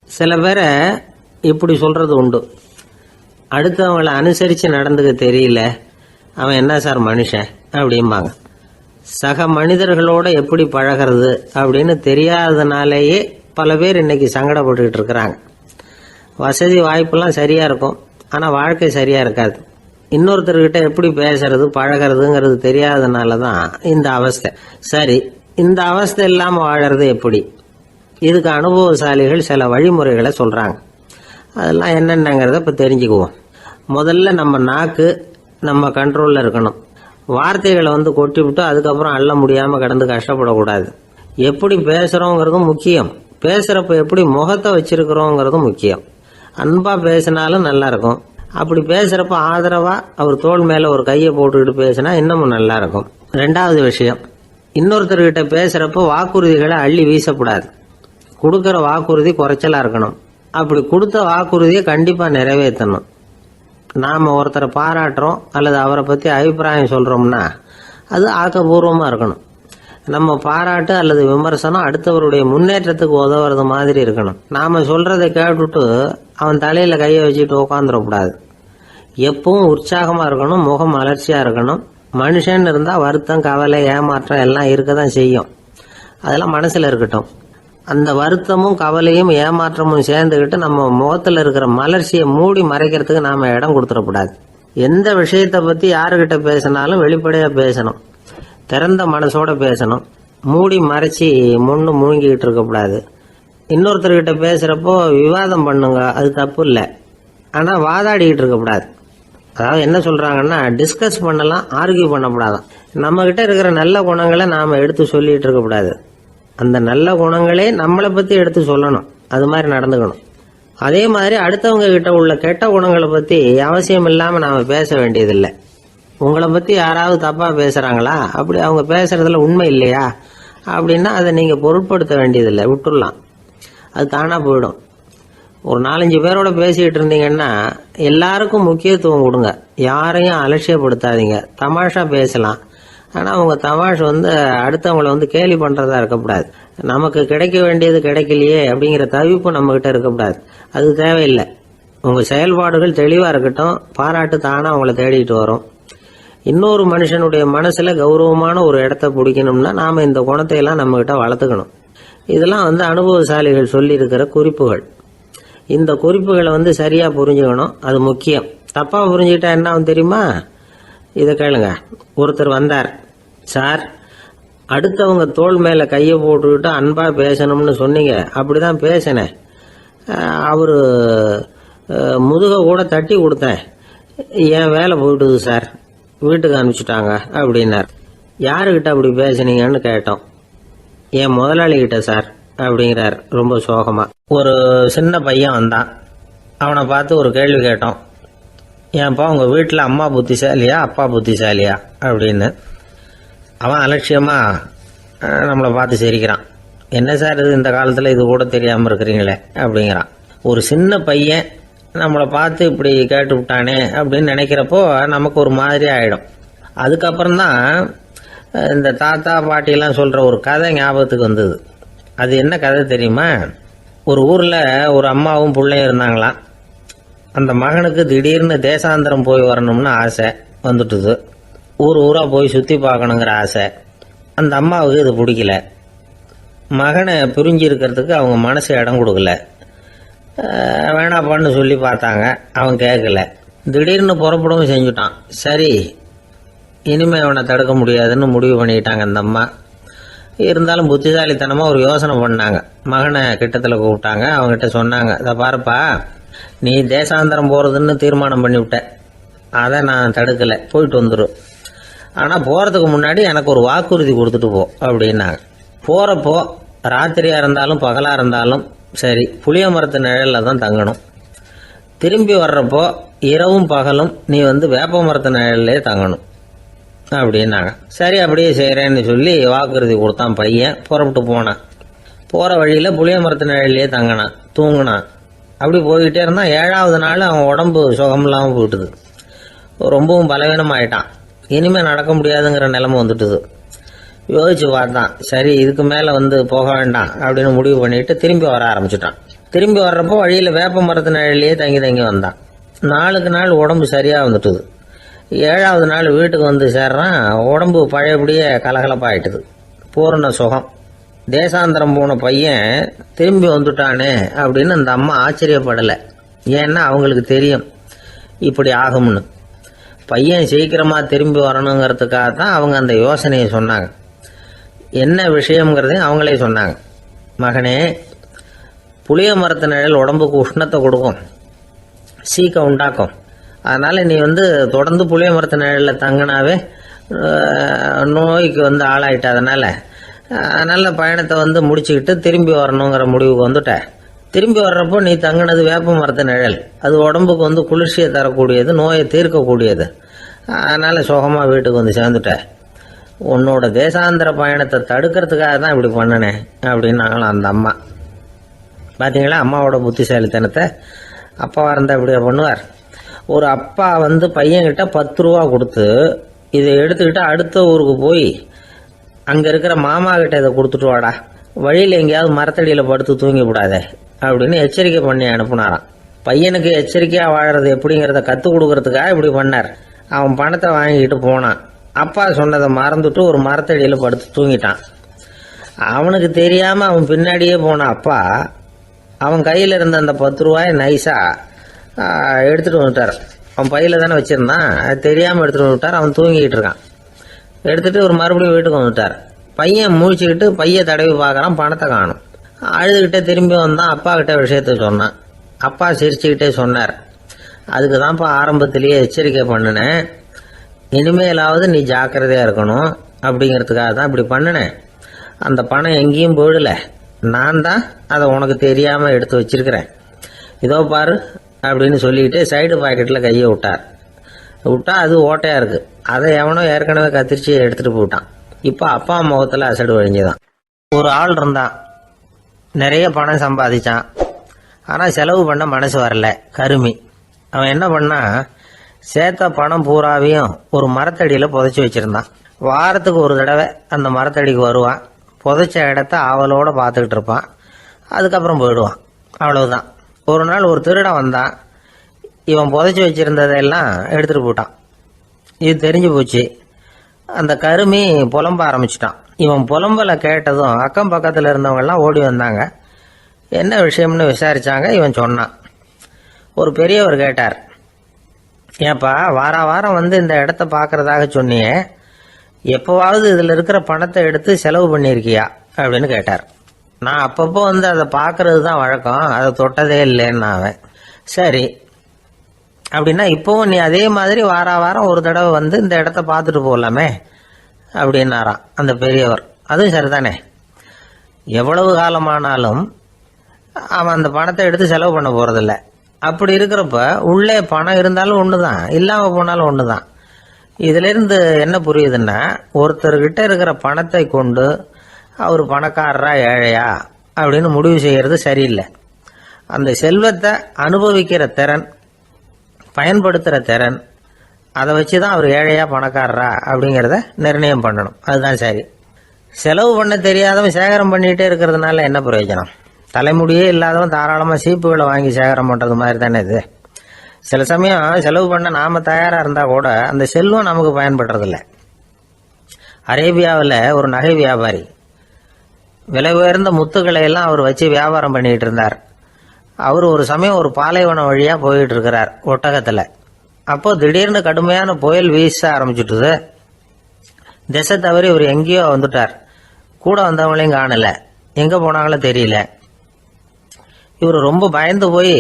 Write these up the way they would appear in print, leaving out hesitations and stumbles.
சில பேரை இப்படி சொல்றது உண்டு, அடுத்தவங்களை அனுசரித்து நடந்துக்க தெரியல, அவன் என்ன சார் மனுஷன் அப்படிம்பாங்க. சக மனிதர்களோட எப்படி பழகிறது அப்படின்னு தெரியாததுனாலேயே பல பேர் இன்னைக்கு சங்கடப்பட்டுக்கிட்டு இருக்கிறாங்க. வசதி வாய்ப்பெல்லாம் சரியா இருக்கும், ஆனால் வாழ்க்கை சரியா இருக்காது. இன்னொருத்தர்கிட்ட எப்படி பேசுறது பழகிறதுங்கிறது தெரியாததுனால தான் இந்த அவஸ்தை. சரி, இந்த அவஸ்தை இல்லாமல் வாழறது எப்படி? இதுக்கு அனுபவசாலிகள் சில வழிமுறைகளை சொல்றாங்க. அதெல்லாம் என்னென்னங்கிறத இப்போ தெரிஞ்சுக்குவோம். முதல்ல நம்ம நாக்கு நம்ம கண்ட்ரோலில் இருக்கணும். வார்த்தைகளை கொட்டி விட்டு அதுக்கப்புறம் அள்ள முடியாமல் கிடந்து கஷ்டப்படக்கூடாது. எப்படி பேசுகிறோங்கிறதும் முக்கியம், பேசுகிறப்ப எப்படி முகத்தை வச்சிருக்கிறோங்கிறதும் முக்கியம். அன்பாக பேசினாலும் நல்லா இருக்கும். அப்படி பேசுகிறப்ப ஆதரவாக அவர் தோள் மேலே ஒரு கையை போட்டுக்கிட்டு பேசினா இன்னமும் நல்லா இருக்கும். ரெண்டாவது விஷயம், இன்னொருத்தர்கிட்ட பேசுகிறப்ப வாக்குறுதிகளை அள்ளி வீசக்கூடாது. கொடுக்குற வாக்குறுதி குறைச்சலாக இருக்கணும். அப்படி கொடுத்த வாக்குறுதியை கண்டிப்பாக நிறைவேற்றணும். நாம் ஒருத்தரை பாராட்டுறோம் அல்லது அவரை பற்றி அபிப்பிராயம் சொல்கிறோம்னா அது ஆக்கப்பூர்வமாக இருக்கணும். நம்ம பாராட்டு அல்லது விமர்சனம் அடுத்தவருடைய முன்னேற்றத்துக்கு உதவுறது மாதிரி இருக்கணும். நாம் சொல்கிறத கேட்டுட்டு அவன் தலையில் கையை வச்சுட்டு உட்காந்துடக்கூடாது. எப்பவும் உற்சாகமாக இருக்கணும், முகம் அலர்ச்சியாக இருக்கணும். மனுஷன் இருந்தால் வருத்தம், கவலை, ஏமாற்றம் எல்லாம் இருக்க தான் செய்யும். அதெல்லாம் மனசில் இருக்கட்டும். அந்த வருத்தமும் கவலையும் ஏமாற்றமும் சேர்ந்துக்கிட்டு நம்ம முகத்தில் இருக்கிற மலர்ச்சியை மூடி மறைக்கிறதுக்கு நாம் இடம் கொடுத்துடக்கூடாது. எந்த விஷயத்தை பற்றி யாருக்கிட்ட பேசினாலும் வெளிப்படையாக பேசணும், திறந்த மனசோட பேசணும். மூடி மறைச்சி முன்னு முழுங்கிக்கிட்டு இருக்கக்கூடாது. இன்னொருத்தர்கிட்ட பேசுகிறப்போ விவாதம் பண்ணுங்க, அது தப்பு இல்லை. ஆனால் வாதாடிக்கிட்டு இருக்கக்கூடாது. அதாவது என்ன சொல்கிறாங்கன்னா, டிஸ்கஸ் பண்ணலாம், ஆர்கியூ பண்ணக்கூடாதான். நம்மக்கிட்ட இருக்கிற நல்ல குணங்களை நாம் எடுத்து சொல்லிகிட்டு இருக்கக்கூடாது. அந்த நல்ல குணங்களே நம்மளை பற்றி எடுத்து சொல்லணும், அது மாதிரி நடந்துக்கணும். அதே மாதிரி அடுத்தவங்க கிட்ட உள்ள கெட்ட குணங்களை பற்றி அவசியம் இல்லாமல் நாம் பேச வேண்டியதில்லை. உங்களை பற்றி யாராவது தப்பாக பேசுகிறாங்களா, அப்படி அவங்க பேசுகிறதுல உண்மை இல்லையா அப்படின்னா அதை நீங்கள் பொருட்படுத்த வேண்டியதில்லை, விட்டுடலாம். அது தானாக போயிடும். ஒரு 4-5 பேரோட பேசிக்கிட்டு இருந்தீங்கன்னா எல்லாருக்கும் முக்கியத்துவம் கொடுங்க, யாரையும் அலட்சியப்படுத்தாதீங்க. தமாஷா பேசலாம், ஆனால் அவங்க தமாஷ் அடுத்தவங்களை கேலி பண்ணுறதா இருக்கக்கூடாது. நமக்கு கிடைக்க வேண்டியது கிடைக்கலையே அப்படிங்கிற தவிப்பு நம்மகிட்ட இருக்கக்கூடாது, அது தேவையில்லை. உங்கள் செயல்பாடுகள் தெளிவாக இருக்கட்டும், பாராட்டு தானாக அவங்கள தேடிட்டு வரும். இன்னொரு மனுஷனுடைய மனசில் கௌரவமான ஒரு இடத்த பிடிக்கணும்னா நாம் இந்த குணத்தையெல்லாம் நம்மகிட்ட வளர்த்துக்கணும். இதெல்லாம் அனுபவசாலிகள் சொல்லியிருக்கிற குறிப்புகள். இந்த குறிப்புகளை சரியாக புரிஞ்சுக்கணும், அது முக்கியம். தப்பாக புரிஞ்சுக்கிட்டா என்ன ஆகும் தெரியுமா? இதை கேளுங்க. ஒருத்தர் வந்தார், சார் அடுத்தவங்க தோள் மேலே கையை போட்டுக்கிட்டு அன்பாக பேசணும்னு சொன்னீங்க, அப்படிதான் பேசினேன். அவர் முதுக கூட தட்டி கொடுத்தேன், என் வேலை போயிட்டுது சார், வீட்டுக்கு அனுப்பிச்சிட்டாங்க அப்படின்னார். யாருக்கிட்ட அப்படி பேசுனீங்கன்னு கேட்டோம். என் முதலாளிகிட்ட சார் அப்படிங்கிறார் ரொம்ப சோகமா. ஒரு சின்ன பையன் வந்தான், அவனை பார்த்து ஒரு கேள்வி கேட்டோம். ஏன்ப்பா உங்கள் வீட்டில் அம்மா புத்திசாலியா அப்பா புத்திசாலியா அப்படின்னு. அவன் அலட்சியமாக நம்மளை பார்த்து சிரிக்கிறான். என்ன சார் இது, இந்த காலத்தில் இது கூட தெரியாமல் இருக்கிறீங்களே அப்படிங்கிறான். ஒரு சின்ன பையன் நம்மளை பார்த்து இப்படி கேட்டு விட்டானே அப்படின்னு நினைக்கிறப்போ நமக்கு ஒரு மாதிரி ஆகிடும். அதுக்கப்புறம்தான் இந்த தாத்தா பாட்டியெல்லாம் சொல்கிற ஒரு கதை ஞாபகத்துக்கு வந்தது. அது என்ன கதை தெரியுமா? ஒரு ஊரில் ஒரு அம்மாவும் பிள்ளையும் இருந்தாங்களாம். அந்த மகனுக்கு திடீர்னு தேசாந்திரம் போய் வரணும்னு ஆசை வந்துட்டுது. ஊராக போய் சுற்றி பார்க்கணுங்கிற ஆசை. அந்த அம்மாவுக்கு இது பிடிக்கல. மகனை பிரிஞ்சு இருக்கிறதுக்கு அவங்க மனசு இடம் கொடுக்கல. வேணாப்பான்னு சொல்லி பார்த்தாங்க, அவன் கேட்கல. திடீர்னு புறப்படவும் செஞ்சுட்டான். சரி, இனிமேல் அவனை தடுக்க முடியாதுன்னு முடிவு பண்ணிக்கிட்டாங்க அந்த அம்மா. இருந்தாலும் புத்திசாலித்தனமாக ஒரு யோசனை பண்ணாங்க. மகனை கிட்டத்தில் கூப்பிட்டாங்க, அவங்ககிட்ட சொன்னாங்க, இதை பாருப்பா, நீ தேசாந்திரம் போகிறதுன்னு தீர்மானம் பண்ணிவிட்ட, அதை நான் தடுக்கலை, போயிட்டு வந்துடும். ஆனால் போகிறதுக்கு முன்னாடி எனக்கு ஒரு வாக்குறுதி கொடுத்துட்டு போ அப்படின்னாங்க. போகிறப்போ ராத்திரியாக இருந்தாலும் பகலாக இருந்தாலும் சரி புளிய மரத்து நிழலில் தான் தங்கணும். திரும்பி வர்றப்போ இரவும் பகலும் நீ வேப்ப மரத்து நிழல்லே தங்கணும் அப்படின்னாங்க. சரி அப்படியே செய்கிறேன்னு சொல்லி வாக்குறுதி கொடுத்தான் பையன். புறப்பட்டு போனான். போகிற வழியில் புளிய மரத்து நிழல்லே தங்கினான், தூங்கினான். அப்படி போய்கிட்டே இருந்தான். 7வது நாள் அவன் உடம்பு சுகமில்லாமல் போயிட்டுது. ரொம்பவும் பலவீனமாயிட்டான். இனிமேல் நடக்க முடியாதுங்கிற நிலைமை வந்துட்டுது. யோசிச்சு பார்த்தான், சரி இதுக்கு மேலே போக வேண்டாம் அப்படின்னு முடிவு பண்ணிட்டு திரும்பி வர ஆரம்பிச்சுட்டான். திரும்பி வர்றப்போ வழியில் வேப்ப மரத்து நிழலையே தங்கி தங்கி வந்தான். நாளுக்கு நாள் உடம்பு சரியாக வந்துட்டுது. 7வது நாள் வீட்டுக்கு வந்து சேர்றான். உடம்பு பழையபடியே கலகலப்பாயிட்டுது. பூரண சுகம். தேசாந்திரம் போன பையன் திரும்பி வந்துட்டானே அப்படின்னு அந்த அம்மா ஆச்சரியப்படலை. ஏன்னா அவங்களுக்கு தெரியும் இப்படி ஆகும்னு. பையன் சீக்கிரமாக திரும்பி வரணுங்கிறதுக்காக தான் அவங்க அந்த யோசனையை சொன்னாங்க. என்ன விஷயங்கிறதையும் அவங்களே சொன்னாங்க. மகனே, புளிய மரத்து நிழல் உடம்புக்கு உஷ்ணத்தை கொடுக்கும், சீக்கம் உண்டாக்கும். அதனால் நீ தொடர்ந்து புளிய மரத்து நிழலில் தங்கினாவே நோய்க்கு ஆளாயிட்ட. அதனால் பயணத்தை முடிச்சுக்கிட்டு திரும்பி வரணுங்கிற முடிவுக்கு வந்துட்ட. திரும்பி வர்றப்போ நீ தங்கினது வேப்ப மரத்து நிழல். அது உடம்புக்கு குளிர்ச்சியை தரக்கூடியது, நோயை தீர்க்கக்கூடியது. அதனால் சுகமாக வீட்டுக்கு சேர்ந்துட்ட. உன்னோட தேசாந்திர பயணத்தை தடுக்கிறதுக்காக தான் இப்படி பண்ணினேன் அப்படின்னாங்களாம் அந்த அம்மா. பார்த்தீங்களா அம்மாவோட புத்திசாலித்தனத்தை? அப்பாவாக இருந்தால் இப்படியா பண்ணுவார்? ஒரு அப்பா பையன்கிட்ட 10 ரூபா கொடுத்து இதை எடுத்துக்கிட்டு அடுத்த ஊருக்கு போய் அங்கே இருக்கிற மாமா கிட்ட இதை கொடுத்துட்டு வாடா, வழியில் எங்கேயாவது மரத்தடியில் படுத்து தூங்கி விடாதே அப்படின்னு எச்சரிக்கை பண்ணி அனுப்புனாராம். பையனுக்கு எச்சரிக்கையாக வாழறது எப்படிங்கிறத கற்றுக் கொடுக்கறதுக்காக இப்படி பண்ணார். அவன் பணத்தை வாங்கிட்டு போனான். அப்பா சொன்னதை மறந்துட்டு ஒரு மரத்தடியில் படுத்து தூங்கிட்டான். அவனுக்கு தெரியாமல் அவன் பின்னாடியே போன அப்பா அவன் கையில் இருந்த அந்த 10 ரூபாயை நைஸாக எடுத்துகிட்டு வந்துட்டார். அவன் பையில் தானே வச்சுருந்தான், அது தெரியாமல் எடுத்துகிட்டு வந்துட்டார். அவன் தூங்கிக்கிட்டு இருக்கான். எடுத்துகிட்டு ஒரு மறுபடியும் வீட்டுக்கு வந்துட்டார். பையன் முழிச்சுக்கிட்டு பையை தடவி பார்க்குறான், பணத்தை காணும். அழுதுகிட்டே திரும்பி வந்தான். அப்பா கிட்ட விஷயத்த சொன்னான். அப்பா சிரிச்சுக்கிட்டே சொன்னார், அதுக்கு தான்ப்பா ஆரம்பத்திலேயே எச்சரிக்கை பண்ணினேன், இனிமேலாவது நீ ஜாக்கிரதையாக இருக்கணும் அப்படிங்கிறதுக்காக தான் இப்படி பண்ணினேன். அந்த பணம் எங்கேயும் போயிடல, நான் தான் அதை உனக்கு தெரியாமல் எடுத்து வச்சிருக்கிறேன். இதோ பாரு அப்படின்னு சொல்லிக்கிட்டு சைடு பாக்கெட்டில் கையை விட்டா அது ஓட்டையாக இருக்குது. அதை எவனோ ஏற்கனவே கத்திரிச்சு எடுத்துகிட்டு போயிட்டான். இப்போ அப்பா முகத்தில் அசடு வழிஞ்சுதான். ஒரு ஆள் இருந்தான், நிறைய பணம் சம்பாதிச்சான். ஆனால் செலவு பண்ண மனசு வரல, கருமி. அவன் என்ன பண்ணா, சேர்த்த பணம் பூராவையும் ஒரு மரத்தடியில் புதைச்சி வச்சுருந்தான். வாரத்துக்கு ஒரு தடவை அந்த மரத்தடிக்கு வருவான். புதைச்ச இடத்த ஆவலோடு பார்த்துக்கிட்டு இருப்பான். அதுக்கப்புறம் போயிடுவான். அவ்வளவுதான். ஒரு நாள் ஒரு திருடன் வந்தான். இவன் புதைச்சி வச்சுருந்ததெல்லாம் எடுத்துகிட்டு போட்டான். இது தெரிஞ்சு போச்சு. அந்த கருமி புலம்ப ஆரம்பிச்சிட்டான். இவன் புலம்பலை கேட்டதும் அக்கம் பக்கத்தில் இருந்தவங்கெல்லாம் ஓடி வந்தாங்க. என்ன விஷயம்னு விசாரித்தாங்க. இவன் சொன்னான். ஒரு பெரியவர் கேட்டார், ஏப்பா வாரம் இந்த இடத்த பார்க்கறதாக சொன்னியே, எப்போவாவது இதில் இருக்கிற பணத்தை எடுத்து செலவு பண்ணியிருக்கியா அப்படின்னு கேட்டார். நான் அப்பப்போ அதை பார்க்கறது தான் வழக்கம், அதை தொட்டதே இல்லைன்னு அவன். சரி அப்படின்னா இப்போவும் நீ அதே மாதிரி வாரம் ஒரு தடவை இந்த இடத்த பார்த்துட்டு போகலாமே அப்படின்னாராம் அந்த பெரியவர். அதுவும் சரிதானே, எவ்வளவு காலமானாலும் அவன் அந்த பணத்தை எடுத்து செலவு பண்ண போகிறதில்ல. அப்படி இருக்கிறப்ப உள்ளே பணம் இருந்தாலும் ஒன்று தான், இல்லாமல் போனாலும் ஒன்று தான். இதிலிருந்து என்ன புரியுதுன்னா, ஒருத்தர்கிட்ட இருக்கிற பணத்தை கொண்டு அவர் பணக்காரரா ஏழையா அப்படின்னு முடிவு செய்கிறது சரியில்லை. அந்த செல்வத்தை அனுபவிக்கிற திறன், பயன்படுத்துகிற திறன், அதை வச்சு தான் அவர் ஏழையா பணக்காரரா அப்படிங்கிறத நிர்ணயம் பண்ணணும். அதுதான் சரி. செலவு பண்ண தெரியாதவன் சேகரம் பண்ணிகிட்டே இருக்கிறதுனால என்ன பிரயோஜனம்? தலைமுடியே இல்லாதவன் தாராளமாக சீப்புகளை வாங்கி சேகரம் பண்ணுறது மாதிரி தானே இது. சில சமயம் செலவு பண்ண நாம் தயாராக இருந்தால் கூட அந்த செல்வம் நமக்கு பயன்படுறதில்ல. அரேபியாவில் ஒரு நகை வியாபாரி விலை உயர்ந்த முத்துக்களை எல்லாம் அவர் வச்சு வியாபாரம் பண்ணிகிட்டு இருந்தார். அவர் ஒரு சமயம் ஒரு பாலைவனம் வழியாக போயிட்டு இருக்கிறார் ஒட்டகத்தில். அப்போ திடீர்னு கடுமையான புயல் வீச ஆரம்பிச்சுட்டுது. திசை தவறி இவர் எங்கேயோ வந்துட்டார். கூட வந்தவங்களையும் காணலை, எங்கே போனாங்களோ தெரியல. இவர் ரொம்ப பயந்து போய்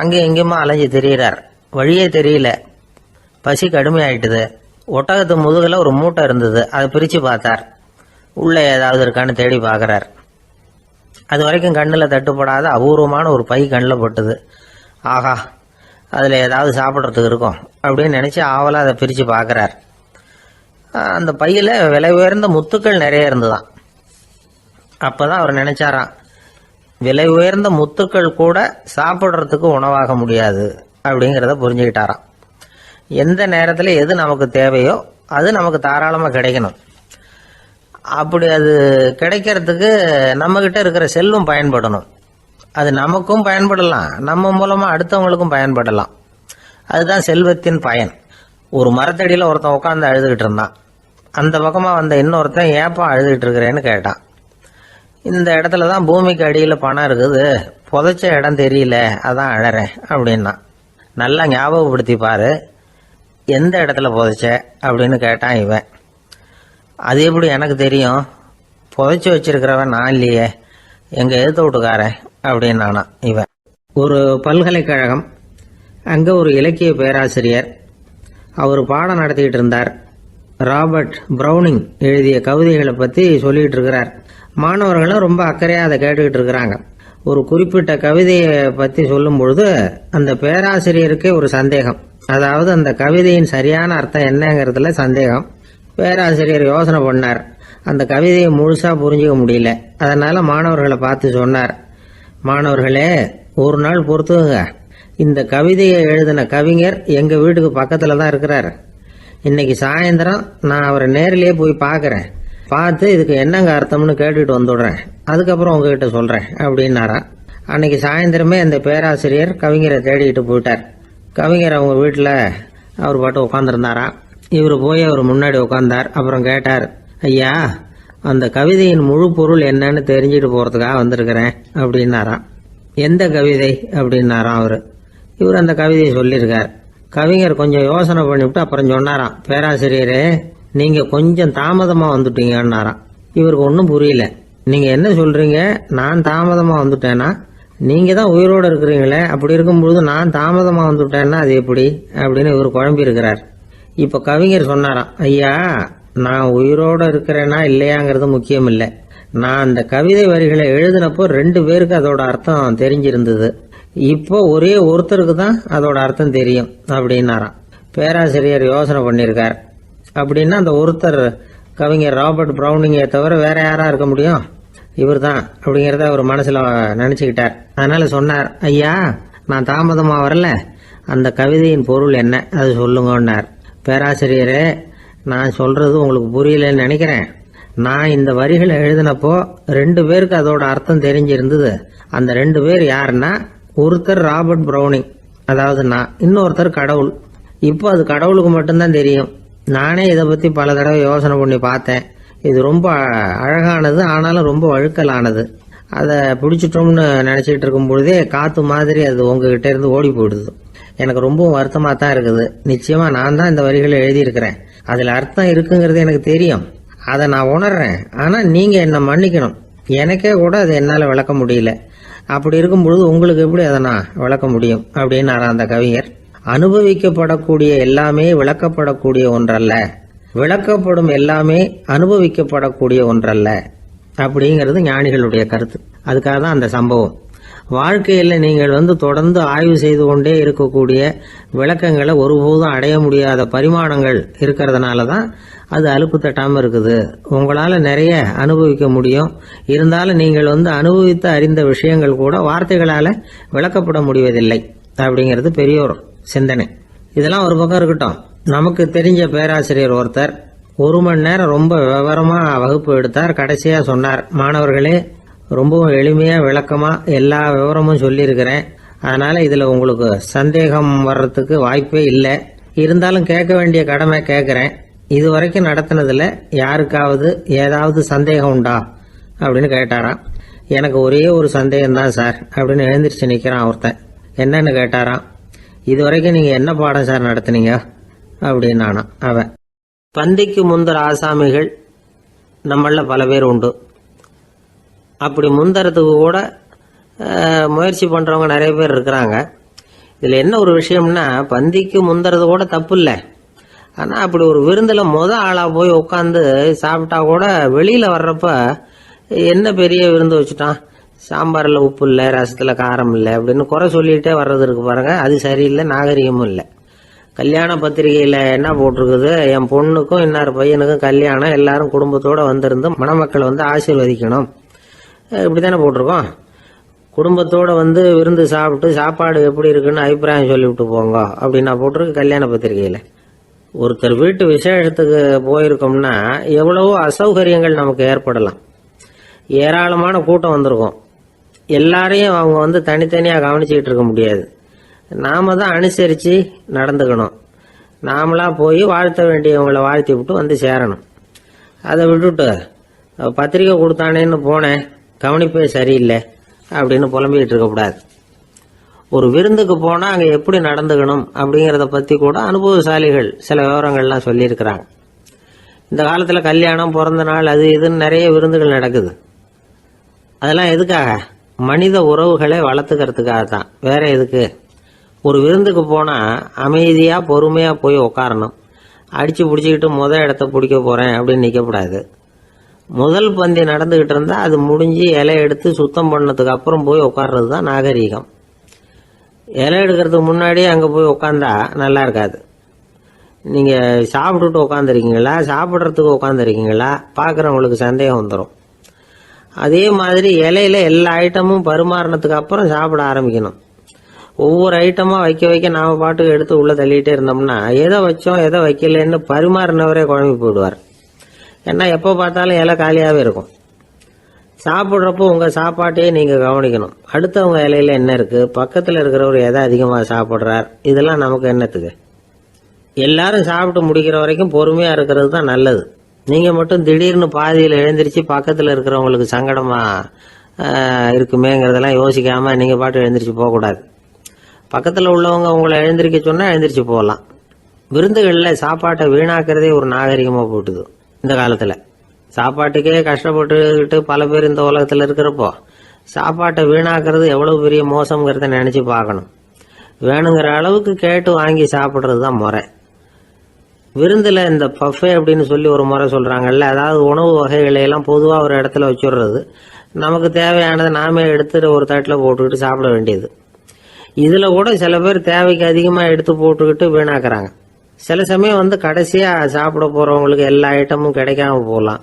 அங்கேயும் எங்கேயுமா அலைஞ்சு தெரிகிறார். வழியே தெரியல. பசி கடுமையாயிட்டுது. ஒட்டகத்து முதுகில் ஒரு மூட்டை இருந்தது. அதை பிரித்து பார்த்தார். உள்ளே ஏதாவது இருக்கான்னு தேடி பார்க்குறார். அது வரைக்கும் கண்ணில் தட்டுப்படாத அபூர்வமான ஒரு பை கண்ணில் பட்டுது. ஆஹா, அதில் ஏதாவது சாப்பிட்றதுக்கு இருக்கும் அப்படின்னு நினச்சி ஆவலாக அதை பிரித்து பார்க்குறார். அந்த பையில் விலை உயர்ந்த முத்துக்கள் நிறைய இருந்துதான். அப்போ தான் அவர் நினச்சாராம், விலை உயர்ந்த முத்துக்கள் கூட சாப்பிட்றதுக்கு உணவாக முடியாது அப்படிங்கிறத புரிஞ்சுக்கிட்டாராம். எந்த நேரத்தில் எது நமக்கு தேவையோ அது நமக்கு தாராளமாக கிடைக்கணும். அப்படி அது கிடைக்கிறதுக்கு நம்மக்கிட்ட இருக்கிற செல்வம் பயன்படணும். அது நமக்கும் பயன்படலாம், நம்ம மூலமா அடுத்தவங்களுக்கும் பயன்படலாம். அதுதான் செல்வத்தின் பயன். ஒரு மரத்தடியில் ஒருத்தன் உட்காந்து அழுதுகிட்டு இருந்தான். அந்த பக்கமா வந்த இன்னொருத்தன் ஏப்பா அழுதுகிட்டு இருக்கிறேன்னு கேட்டான். இந்த இடத்துல தான் பூமிக்கு அடியில் பணம் இருக்குது, புதைச்ச இடம் தெரியல, அதான் அழறேன் அப்படின்னா. நல்லா ஞாபகப்படுத்தி பாரு, எந்த இடத்துல புதைச்ச அப்படின்னு கேட்டான் இவன். அது எப்படி எனக்கு தெரியும், புதைச்சி வச்சிருக்கிறவன் நான் இல்லையே, எங்க எழுத்து வீட்டுக்காரன் அப்படின்னானா இவன். ஒரு பல்கலைக்கழகம், அங்க ஒரு இலக்கிய பேராசிரியர், அவர் பாடம் நடத்திக்கிட்டு இருந்தார். ராபர்ட் பிரவுனிங் எழுதிய கவிதைகளை பத்தி சொல்லிட்டு இருக்கிறார். மாணவர்களும் ரொம்ப அக்கறையா அதை கேட்டுக்கிட்டு இருக்கிறாங்க. ஒரு குறிப்பிட்ட கவிதையை பத்தி சொல்லும் பொழுது அந்த பேராசிரியருக்கே ஒரு சந்தேகம். அதாவது அந்த கவிதையின் சரியான அர்த்தம் என்னங்கிறதுல சந்தேகம். பேராசிரியர் யோசனை பண்ணார். அந்த கவிதையை முழுசா புரிஞ்சுக்க முடியல. அதனால மாணவர்களை பார்த்து சொன்னார், மாணவர்களே, ஒரு நாள் பொறுத்துங்க, இந்த கவிதையை எழுதின கவிஞர் எங்க வீட்டுக்கு பக்கத்துல தான் இருக்கிறார். இன்னைக்கு சாயந்தரம் நான் அவரை நேரிலேயே போய் பார்க்கறேன். பார்த்து இதுக்கு என்னங்க அர்த்தம்னு கேட்டுட்டு வந்துடுறேன். அதுக்கப்புறம் உங்ககிட்ட சொல்றேன் அப்படின்னாராம். அன்னைக்கு சாயந்தரமே அந்த பேராசிரியர் கவிஞரை தேடிட்டு போயிட்டார். கவிஞர் அவங்க வீட்டுல அவர் பாட்டு உட்காந்துருந்தாராம். இவர் போய் அவர் முன்னாடி உட்கார்ந்தார். அப்புறம் கேட்டார், ஐயா, அந்த கவிதையின் முழு பொருள் என்னன்னு தெரிஞ்சுட்டு போறதுக்காக வந்திருக்கிறேன் அப்படின்னாராம். எந்த கவிதை அப்படின்னாராம் அவரு. இவர் அந்த கவிதையை சொல்லியிருக்கார். கவிஞர் கொஞ்சம் யோசனை பண்ணிவிட்டு அப்புறம் சொன்னாராம், பேராசிரியரே, நீங்க கொஞ்சம் தாமதமா வந்துட்டீங்கன்னாராம். இவருக்கு ஒன்றும் புரியல. நீங்க என்ன சொல்றீங்க, நான் தாமதமா வந்துட்டேன்னா? நீங்க தான் உயிரோடு இருக்கிறீங்களே, அப்படி இருக்கும்பொழுது நான் தாமதமா வந்துட்டேன்னா அது எப்படி அப்படின்னு இவர் குழம்பி இருக்கிறார். இப்ப கவிஞர் சொன்னாராம், ஐயா, நான் உயிரோட இருக்கிறேனா இல்லையாங்கிறது முக்கியம் இல்லை. நான் அந்த கவிதை வரிகளை எழுதினப்போ 2 பேருக்கு அதோட அர்த்தம் தெரிஞ்சிருந்தது. இப்போ ஒரே ஒருத்தருக்கு தான் அதோட அர்த்தம் தெரியும் அப்படின்னாராம். பேராசிரியர் யோசனை பண்ணியிருக்கார். அப்படின்னா அந்த ஒருத்தர் கவிஞர் ராபர்ட் பிரவுனிங்கை தவிர வேற யாரா இருக்க முடியும்? இவர் தான் அப்படிங்கிறத அவர் மனசுல நினைச்சுக்கிட்டார். அதனால சொன்னார், ஐயா, நான் தாமதமா வரல, அந்த கவிதையின் பொருள் என்ன அது சொல்லுங்கன்னார். பேராசிரியரே, நான் சொல்றது உங்களுக்கு புரியலன்னு நினைக்கிறேன். நான் இந்த வரிகளை எழுதினப்போ 2 பேருக்கு அதோட அர்த்தம் தெரிஞ்சிருந்தது. அந்த 2 பேர் யாருன்னா, ஒருத்தர் ராபர்ட் பிரவுனிங், அதாவது நான், இன்னொருத்தர் கடவுள். இப்போ அது கடவுளுக்கு மட்டும்தான் தெரியும். நானே இதை பத்தி பல தடவை யோசனை பண்ணி பார்த்தேன். இது ரொம்ப அழகானது, ஆனாலும் ரொம்ப வழுக்கலானது. அதை பிடிச்சிட்டோம்னு நினைச்சிட்டு இருக்கும் பொழுதே காத்து மாதிரி அது உங்ககிட்ட இருந்து ஓடி போயிடுது. எனக்கு ரொம்பவும் வருத்தமா தான் இருக்குது. நிச்சயமா நான் தான் இந்த வரிகளை எழுதியிருக்கிறேன். அதுல அர்த்தம் இருக்குங்கிறது எனக்கு தெரியும், அதை நான் உணர்றேன். ஆனா நீங்க என்ன மன்னிக்கணும், எனக்கே கூட அதை என்னால விளக்க முடியல. அப்படி இருக்கும் பொழுது உங்களுக்கு எப்படி அதை நான் விளக்க முடியும் அப்படின்னாரா அந்த கவிஞர். அனுபவிக்கப்படக்கூடிய எல்லாமே விளக்கப்படக்கூடிய ஒன்றல்ல, விளக்கப்படும் எல்லாமே அனுபவிக்கப்படக்கூடிய ஒன்றல்ல அப்படிங்கிறது ஞானிகளுடைய கருத்து. அதுக்காக தான் அந்த சம்பவம். வாழ்க்கையில் நீங்கள் தொடர்ந்து ஆய்வு செய்து கொண்டே இருக்கக்கூடிய விளக்கங்களை ஒருபோதும் அடைய முடியாத பரிமாணங்கள் இருக்கிறதுனால தான் அது அலுப்பு தட்டாமல் இருக்குது. உங்களால் நிறைய அனுபவிக்க முடியும், இருந்தாலும் நீங்கள் அனுபவித்து அறிந்த விஷயங்கள் கூட வார்த்தைகளால் விளக்கப்பட முடிவதில்லை அப்படிங்கிறது பெரியோர் சிந்தனை. இதெல்லாம் ஒரு பக்கம் இருக்கட்டும். நமக்கு தெரிஞ்ச பேராசிரியர் ஒருத்தர் 1 மணி நேரம் ரொம்ப விவரமா வகுப்பு எடுத்தார். கடைசியா சொன்னார், மாணவர்களே, ரொம்பவும் எளிமையா விளக்கமா எல்லா விவரமும் சொல்லியிருக்கிறேன். அதனால இதுல உங்களுக்கு சந்தேகம் வர்றதுக்கு வாய்ப்பே இல்லை. இருந்தாலும் கேட்க வேண்டிய கடமை கேட்கிறேன். இது வரைக்கும் நடத்தினதுல யாருக்காவது ஏதாவது சந்தேகம் உண்டா அப்படின்னு கேட்டாராம். எனக்கு ஒரே ஒரு சந்தேகம் தான் சார் அப்படின்னு எழுந்திரிச்சு நிக்கிறான் ஒருத்தன். என்னன்னு கேட்டாராம். இது வரைக்கும் நீங்க என்ன பாடம் சார் நடத்துனீங்க அப்படின்னானா அவன். பந்திக்கு முந்தர ஆசாமிகள் நம்மள பல பேர் உண்டு. அப்படி முந்தறதுக்கு கூட முயற்சி பண்றவங்க நிறைய பேர் இருக்கிறாங்க. இதுல என்ன ஒரு விஷயம்னா, பந்திக்கு முந்தறது கூட தப்பு இல்லை. ஆனா அப்படி ஒரு விருந்துல ஆளா போய் உட்காந்து சாப்பிட்டா கூட வெளியில வர்றப்ப என்ன பெரிய விருந்து வச்சுட்டான், சாம்பார்ல உப்பு இல்லை, ரசத்துல காரம் இல்லை அப்படின்னு குறை சொல்லிட்டே வர்றது இருக்கு பாருங்க. அது சரியில்லை, நாகரிகமும் இல்லை. கல்யாண பத்திரிகையில என்ன போட்டிருக்குது, என் பொண்ணுக்கும் இன்னார் பையனுக்கும் கல்யாணம், எல்லாரும் குடும்பத்தோட வந்திருந்து மணமக்கள் ஆசீர்வதிக்கணும், இப்படித்தானே போட்டிருக்கோம். குடும்பத்தோட விருந்து சாப்பிட்டு சாப்பாடு எப்படி இருக்குன்னு அபிப்பிராயம் சொல்லிவிட்டு போங்க அப்படின்னா போட்டிருக்கு கல்யாண பத்திரிகையில. ஒருத்தர் வீட்டு விசேஷத்துக்கு போயிருக்கோம்னா எவ்வளவோ அசௌகரியங்கள் நமக்கு ஏற்படலாம். ஏராளமான கூட்டம் வந்திருக்கும். எல்லாரையும் அவங்க தனித்தனியாக கவனிச்சுக்கிட்டு இருக்க முடியாது. நாம தான் அனுசரித்து நடந்துக்கணும். நாமளா போய் வாழ்த்த வேண்டியவங்களை வாழ்த்தி விட்டு சேரணும். அதை விட்டுட்டு பத்திரிக்கை கொடுத்தானேன்னு போனேன், கவனிப்பே சரியில்லை அப்படின்னு புலம்பிக்கிட்டு இருக்கக்கூடாது. ஒரு விருந்துக்கு போனால் அங்கே எப்படி நடந்துக்கணும் அப்படிங்கிறத பற்றி கூட அனுபவசாலிகள் சில விவரங்கள்லாம் சொல்லியிருக்கிறாங்க. இந்த காலத்தில் கல்யாணம், பிறந்த நாள், அது இதுன்னு நிறைய விருந்துகள் நடக்குது. அதெல்லாம் எதுக்காக? மனித உறவுகளை வளர்த்துக்கிறதுக்காக தான், வேற எதுக்கு? ஒரு விருந்துக்கு போனால் அமைதியாக பொறுமையாக போய் உட்காரணும். அடித்து பிடிச்சிக்கிட்டு இடத்த பிடிக்க போகிறேன் அப்படின்னு நிற்கக்கூடாது. முதல் பந்தி நடந்துக்கிட்டு இருந்தால் அது முடிஞ்சு இலை எடுத்து சுத்தம் பண்ணதுக்கு அப்புறம் போய் உட்கார்றது தான் நாகரீகம். இலை எடுக்கிறதுக்கு முன்னாடியே அங்கே போய் உட்காந்தா நல்லா இருக்காது. நீங்கள் சாப்பிட்டுட்டு உட்காந்துருக்கீங்களா, சாப்பிட்றதுக்கு உட்காந்துருக்கீங்களா, பார்க்குறவங்களுக்கு சந்தேகம் வந்துடும். அதே மாதிரி இலையில எல்லா ஐட்டமும் பரிமாறினதுக்கு அப்புறம் சாப்பிட ஆரம்பிக்கணும். ஒவ்வொரு ஐட்டமாக வைக்க வைக்க நாம் பாட்டுக்கு எடுத்து உள்ளே தள்ளிகிட்டே இருந்தோம்னா எதை வச்சோம் எதை வைக்கலன்னு பரிமாறினவரே குழம்பி போயிடுவார். ஏன்னா எப்போ பார்த்தாலும் இலை காலியாகவே இருக்கும். சாப்பிட்றப்போ உங்கள் சாப்பாட்டையே நீங்கள் கவனிக்கணும். அடுத்தவங்க இலையில என்ன இருக்குது, பக்கத்தில் இருக்கிறவர் எதை அதிகமாக சாப்பிட்றார், இதெல்லாம் நமக்கு என்னத்துக்கு? எல்லாரும் சாப்பிட்டு முடிக்கிற வரைக்கும் பொறுமையாக இருக்கிறது தான் நல்லது. நீங்கள் மட்டும் திடீர்னு பாதியில் எழுந்திரிச்சு பக்கத்தில் இருக்கிறவங்களுக்கு சங்கடமாக இருக்குமேங்கிறதெல்லாம் யோசிக்காமல் நீங்கள் பாட்டு எழுந்திரிச்சு போகக்கூடாது. பக்கத்தில் உள்ளவங்க உங்களை எழுந்திரிக்க சொன்னால் எழுந்திரிச்சு போகலாம். விருந்துகளில் சாப்பாட்டை வீணாக்கிறதே ஒரு நாகரிகமாக போட்டுது இந்த காலத்தில். சாப்பாட்டுக்கே கஷ்டப்பட்டுக்கிட்டு பல பேர் இந்த உலகத்தில் இருக்கிறப்போ சாப்பாட்டை வீணாக்கிறது எவ்வளோ பெரிய மோசங்கிறத நினச்சி பார்க்கணும். வேணுங்கிற அளவுக்கு கேட்டு வாங்கி சாப்பிட்றது தான் முறை. விருந்தில் இந்த பஃபே அப்படின்னு சொல்லி ஒரு முறை சொல்கிறாங்கல்ல, அதாவது உணவு வகைகளையெல்லாம் பொதுவாக ஒரு இடத்துல வச்சுடுறது, நமக்கு தேவையானதை நாமே எடுத்துட்டு ஒரு தட்டில் போட்டுக்கிட்டு சாப்பிட வேண்டியது. இதில் கூட சில பேர் தேவைக்கு அதிகமாக எடுத்து போட்டுக்கிட்டு வீணாக்குறாங்க. சில சமயம் கடைசியாக சாப்பிட போகிறவங்களுக்கு எல்லா ஐட்டமும் கிடைக்காம போகலாம்.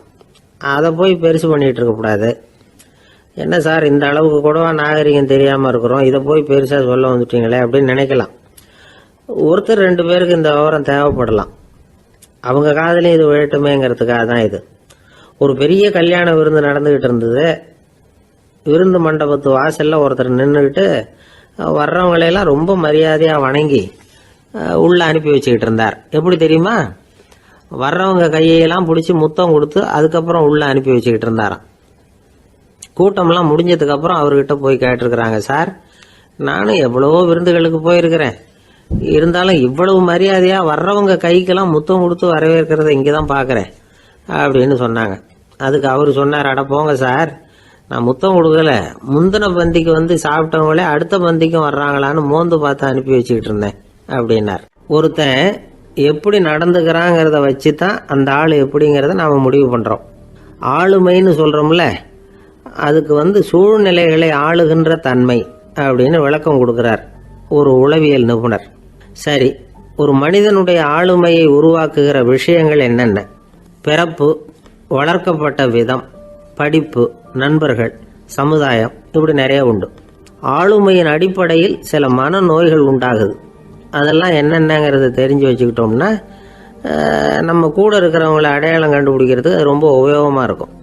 அதை போய் பெருசு பண்ணிகிட்டு இருக்கக்கூடாது. என்ன சார் இந்த அளவுக்கு கூடவா நாகரிகம் தெரியாமல் இருக்கிறோம், இதை போய் பெருசாக சொல்ல வந்துட்டீங்களே அப்படின்னு நினைக்கலாம். ஒருத்தர் 2 பேருக்கு இந்த விவரம் தேவைப்படலாம். அவங்க காதலையும் இது விழட்டுமேங்கிறதுக்காக தான் இது. ஒரு பெரிய கல்யாண விருந்து நடந்துக்கிட்டு இருந்தது. விருந்து மண்டபத்து வாசலில் ஒருத்தர் நின்றுக்கிட்டு வர்றவங்களையெல்லாம் ரொம்ப மரியாதையாக வணங்கி உள்ளே அனுப்பி வச்சுக்கிட்டு இருந்தார். எப்படி தெரியுமா? வர்றவங்க கையெல்லாம் பிடிச்சி முத்தம் கொடுத்து அதுக்கப்புறம் உள்ளே அனுப்பி வச்சுக்கிட்டு இருந்தாராம். கூட்டம்லாம் முடிஞ்சதுக்கப்புறம் அவர்கிட்ட போய் கேட்டிருக்கிறாங்க, சார் நானும் எவ்வளவோ விருந்துகளுக்கு போயிருக்கிறேன், இருந்தாலும் இவ்வளவு மரியாதையாக வர்றவங்க கைக்கெல்லாம் முத்தம் கொடுத்து வரவேற்கிறத இங்கே தான் பார்க்குறேன் அப்படின்னு சொன்னாங்க. அதுக்கு அவர் சொன்னார், அட போங்க சார், நான் முத்தம் கொடுக்கல, முந்தின பந்திக்கு சாப்பிட்டவங்களே அடுத்த பந்திக்கும் வர்றாங்களான்னு மோந்து பார்த்து அனுப்பி வச்சுக்கிட்டு இருந்தேன் அப்படின்னார். ஒருத்தன் எப்படி நடந்துக்கிறாங்கிறத வச்சு தான் அந்த ஆள் எப்படிங்கிறத நாம் முடிவு பண்ணுறோம். ஆளுமைன்னு சொல்கிறோம்ல, அதுக்கு சூழ்நிலைகளை ஆளுகின்ற தன்மை அப்படின்னு விளக்கம் கொடுக்குறார் ஒரு உளவியல் நிபுணர். சரி, ஒரு மனிதனுடைய ஆளுமையை உருவாக்குகிற விஷயங்கள் என்னென்ன? பிறப்பு, வளர்க்கப்பட்ட விதம், படிப்பு, நண்பர்கள், சமுதாயம், இப்படி நிறைய உண்டு. ஆளுமையின் அடிப்படையில் சில மனநோய்கள் உண்டாகுது. அதெல்லாம் என்னென்னங்கிறத தெரிஞ்சு வச்சுக்கிட்டோம்னா நம்ம கூட இருக்கிறவங்கள அடையாளம் கண்டுபிடிக்கிறதுக்கு அது ரொம்ப உபயோகமாக இருக்கும்.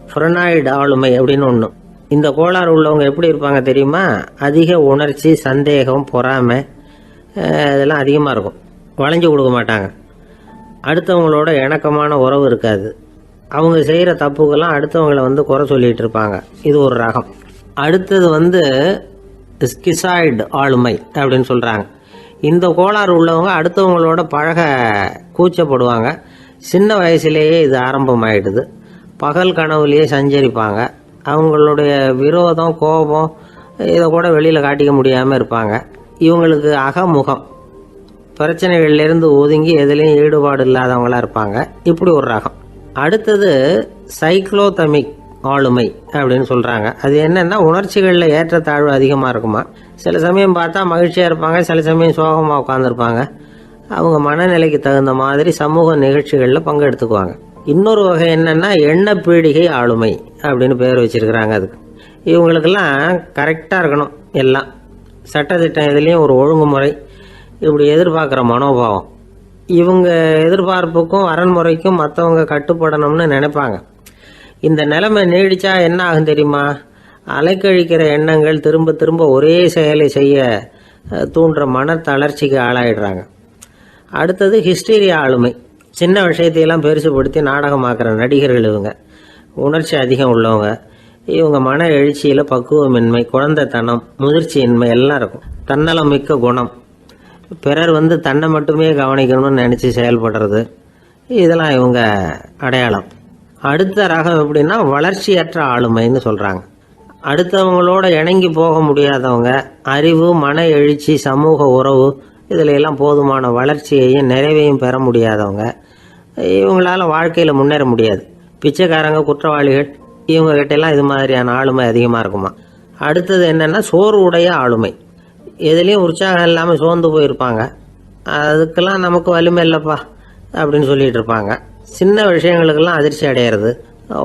ஃப்ரெனாய்டு ஆளுமை அப்படின்னு ஒன்று. இந்த கோளாறு உள்ளவங்க எப்படி இருப்பாங்க தெரியுமா? அதிக உணர்ச்சி, சந்தேகம், பொறாமை இதெல்லாம் அதிகமாக இருக்கும். வளைஞ்சு கொடுக்க மாட்டாங்க. அடுத்தவங்களோட இணக்கமான உறவு இருக்காது. அவங்க செய்கிற தப்புக்கெல்லாம் அடுத்தவங்களை குறை சொல்லிகிட்டு இருப்பாங்க. இது ஒரு ரகம். அடுத்தது ஸ்கிசாய்டு ஆளுமை அப்படின்னு சொல்கிறாங்க. இந்த கோளாறு உள்ளவங்க அடுத்தவங்களோட பழக கூச்சப்படுவாங்க. சின்ன வயசுலேயே இது ஆரம்பமாயிடுது. பகல் கனவுலேயே சஞ்சரிப்பாங்க. அவங்களுடைய விரோதம், கோபம் இதை கூட வெளியில் காட்டிக்க முடியாமல் இருப்பாங்க. இவங்களுக்கு அகமுகம், பிரச்சனைகள்லேருந்து ஒதுங்கி எதுலேயும் ஈடுபாடு இல்லாதவங்களாக இருப்பாங்க. இப்படி ஒரு ரகம். அடுத்தது சைக்ளோதமிக் ஆளுமை அப்படின்னு சொல்கிறாங்க. அது என்னென்னா உணர்ச்சிகளில் ஏற்றத்தாழ்வு அதிகமாக இருக்குமா. சில சமயம் பார்த்தா மகிழ்ச்சியாக இருப்பாங்க, சில சமயம் சோகமாக உட்காந்துருப்பாங்க. அவங்க மனநிலைக்கு தகுந்த மாதிரி சமூக நிகழ்ச்சிகளில் பங்கெடுத்துக்குவாங்க. இன்னொரு வகை என்னென்னா எண்ணப்பீடிகை ஆளுமை அப்படின்னு பேர் வச்சிருக்கிறாங்க. அதுக்கு இவங்களுக்கெல்லாம் கரெக்டாக இருக்கணும், எல்லாம் சட்டத்திட்டம் இதுலேயும் ஒரு ஒழுங்குமுறை, இப்படி எதிர்பார்க்குற மனோபாவம். இவங்க எதிர்பார்ப்புக்கும் அரண்முறைக்கும் மற்றவங்க கட்டுப்படணும்னு நினைப்பாங்க. இந்த நிலைமை நீடிச்சா என்ன ஆகும் தெரியுமா? அலைக்கழிக்கிற எண்ணங்கள் திரும்ப திரும்ப ஒரே செயலை செய்ய தூண்டுற மன தளர்ச்சிக்கு ஆளாயிடுறாங்க. அடுத்தது ஹிஸ்டீரியா ஆளுமை. சின்ன விஷயத்தையெல்லாம் பெருசுபடுத்தி நாடகமாக்குற நடிகர்கள் இவங்க. உணர்ச்சி அதிகம் உள்ளவங்க. இவங்க மன எழுச்சியில் பக்குவமின்மை, குழந்தைத்தனம், முதிர்ச்சியின்மை எல்லாம் இருக்கும். தன்னலம் மிக்க குணம். பிறர் தன்னை மட்டுமே கவனிக்கணும்னு நினச்சி செயல்படுறது, இதெல்லாம் இவங்க அடையாளம். அடுத்த ரகம் எப்படின்னா வளர்ச்சியற்ற ஆளுமைன்னு சொல்கிறாங்க. அடுத்தவங்களோட இணங்கி போக முடியாதவங்க, அறிவு, மன எழுச்சி, சமூக உறவு இதில் எல்லாம் போதுமான வளர்ச்சியையும் நிறைவையும் பெற முடியாதவங்க. இவங்களால வாழ்க்கையில் முன்னேற முடியாது. பிச்சைக்காரங்க, குற்றவாளிகள் இவங்ககிட்டெல்லாம் இது மாதிரியான ஆளுமை அதிகமாக இருக்குமா. அடுத்தது என்னென்னா சோர்வுடைய ஆளுமை. எதுலேயும் உற்சாகம் இல்லாமல் சோர்ந்து போயிருப்பாங்க. அதுக்கெல்லாம் நமக்கு வலிமை இல்லைப்பா அப்படின்னு சொல்லிட்டு இருப்பாங்க. சின்ன விஷயங்களுக்கெல்லாம் அதிர்ச்சி அடையிறது,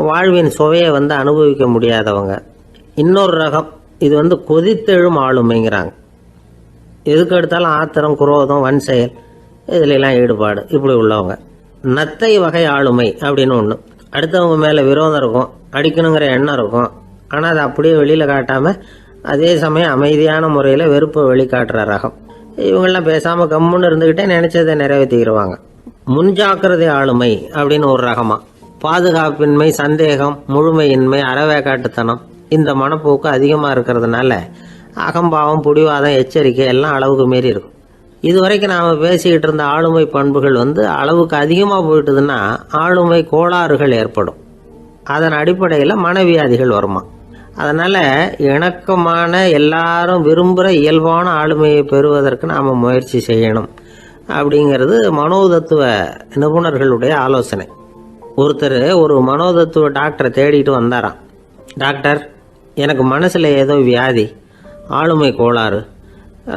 வாழ்வின் சுவையை அனுபவிக்க முடியாதவங்க. இன்னொரு ரகம் இது கொதித்தெழும் ஆளுமைங்கிறாங்க. எதுக்கு எடுத்தாலும் ஆத்திரம், குரோதம், வன் செயல் இதுலெல்லாம் ஈடுபாடு இப்படி உள்ளவங்க. நத்தை வகை ஆளுமை அப்படின்னு ஒன்று. அடுத்தவங்க மேலே விரோதம் இருக்கும், அடிக்கணுங்கிற எண்ணம் இருக்கும். ஆனால் அதை அப்படியே வெளியில் காட்டாமல் அதே சமயம் அமைதியான முறையில் வெறுப்பை வெளிக்காட்டுற ரகம். இவங்கெல்லாம் பேசாமல் கம்முன்னு இருந்துக்கிட்டே நினைச்சதை நிறைவேற்றிக்கிடுவாங்க. முன்ஜாக்கிரதை ஆளுமை அப்படின்னு ஒரு ரகமா. பாதுகாப்பின்மை, சந்தேகம், முழுமையின்மை, அறவேக்காட்டுத்தனம் இந்த மனப்போக்கு அதிகமாக இருக்கிறதுனால அகம்பாவம், புடிவாதம், எச்சரிக்கை எல்லாம் அளவுக்கு மீறி இருக்கும். இதுவரைக்கும் நாம் பேசிக்கிட்டு இருந்த ஆளுமை பண்புகள் அளவுக்கு அதிகமாக போயிட்டுதுன்னா ஆளுமை கோளாறுகள் ஏற்படும். அதன் அடிப்படையில் மனவியாதிகள் வருமா. அதனால் இணக்கமான எல்லாரும் விரும்புகிற இயல்பான ஆளுமையை பெறுவதற்கு நாம் முயற்சி செய்யணும் அப்படிங்கிறது மனோதத்துவ நிபுணர்களுடைய ஆலோசனை. ஒருத்தர் ஒரு மனோதத்துவ டாக்டரை தேடிட்டு வந்தாராம். டாக்டர், எனக்கு மனசில் ஏதோ வியாதி, ஆளுமை கோளாறு,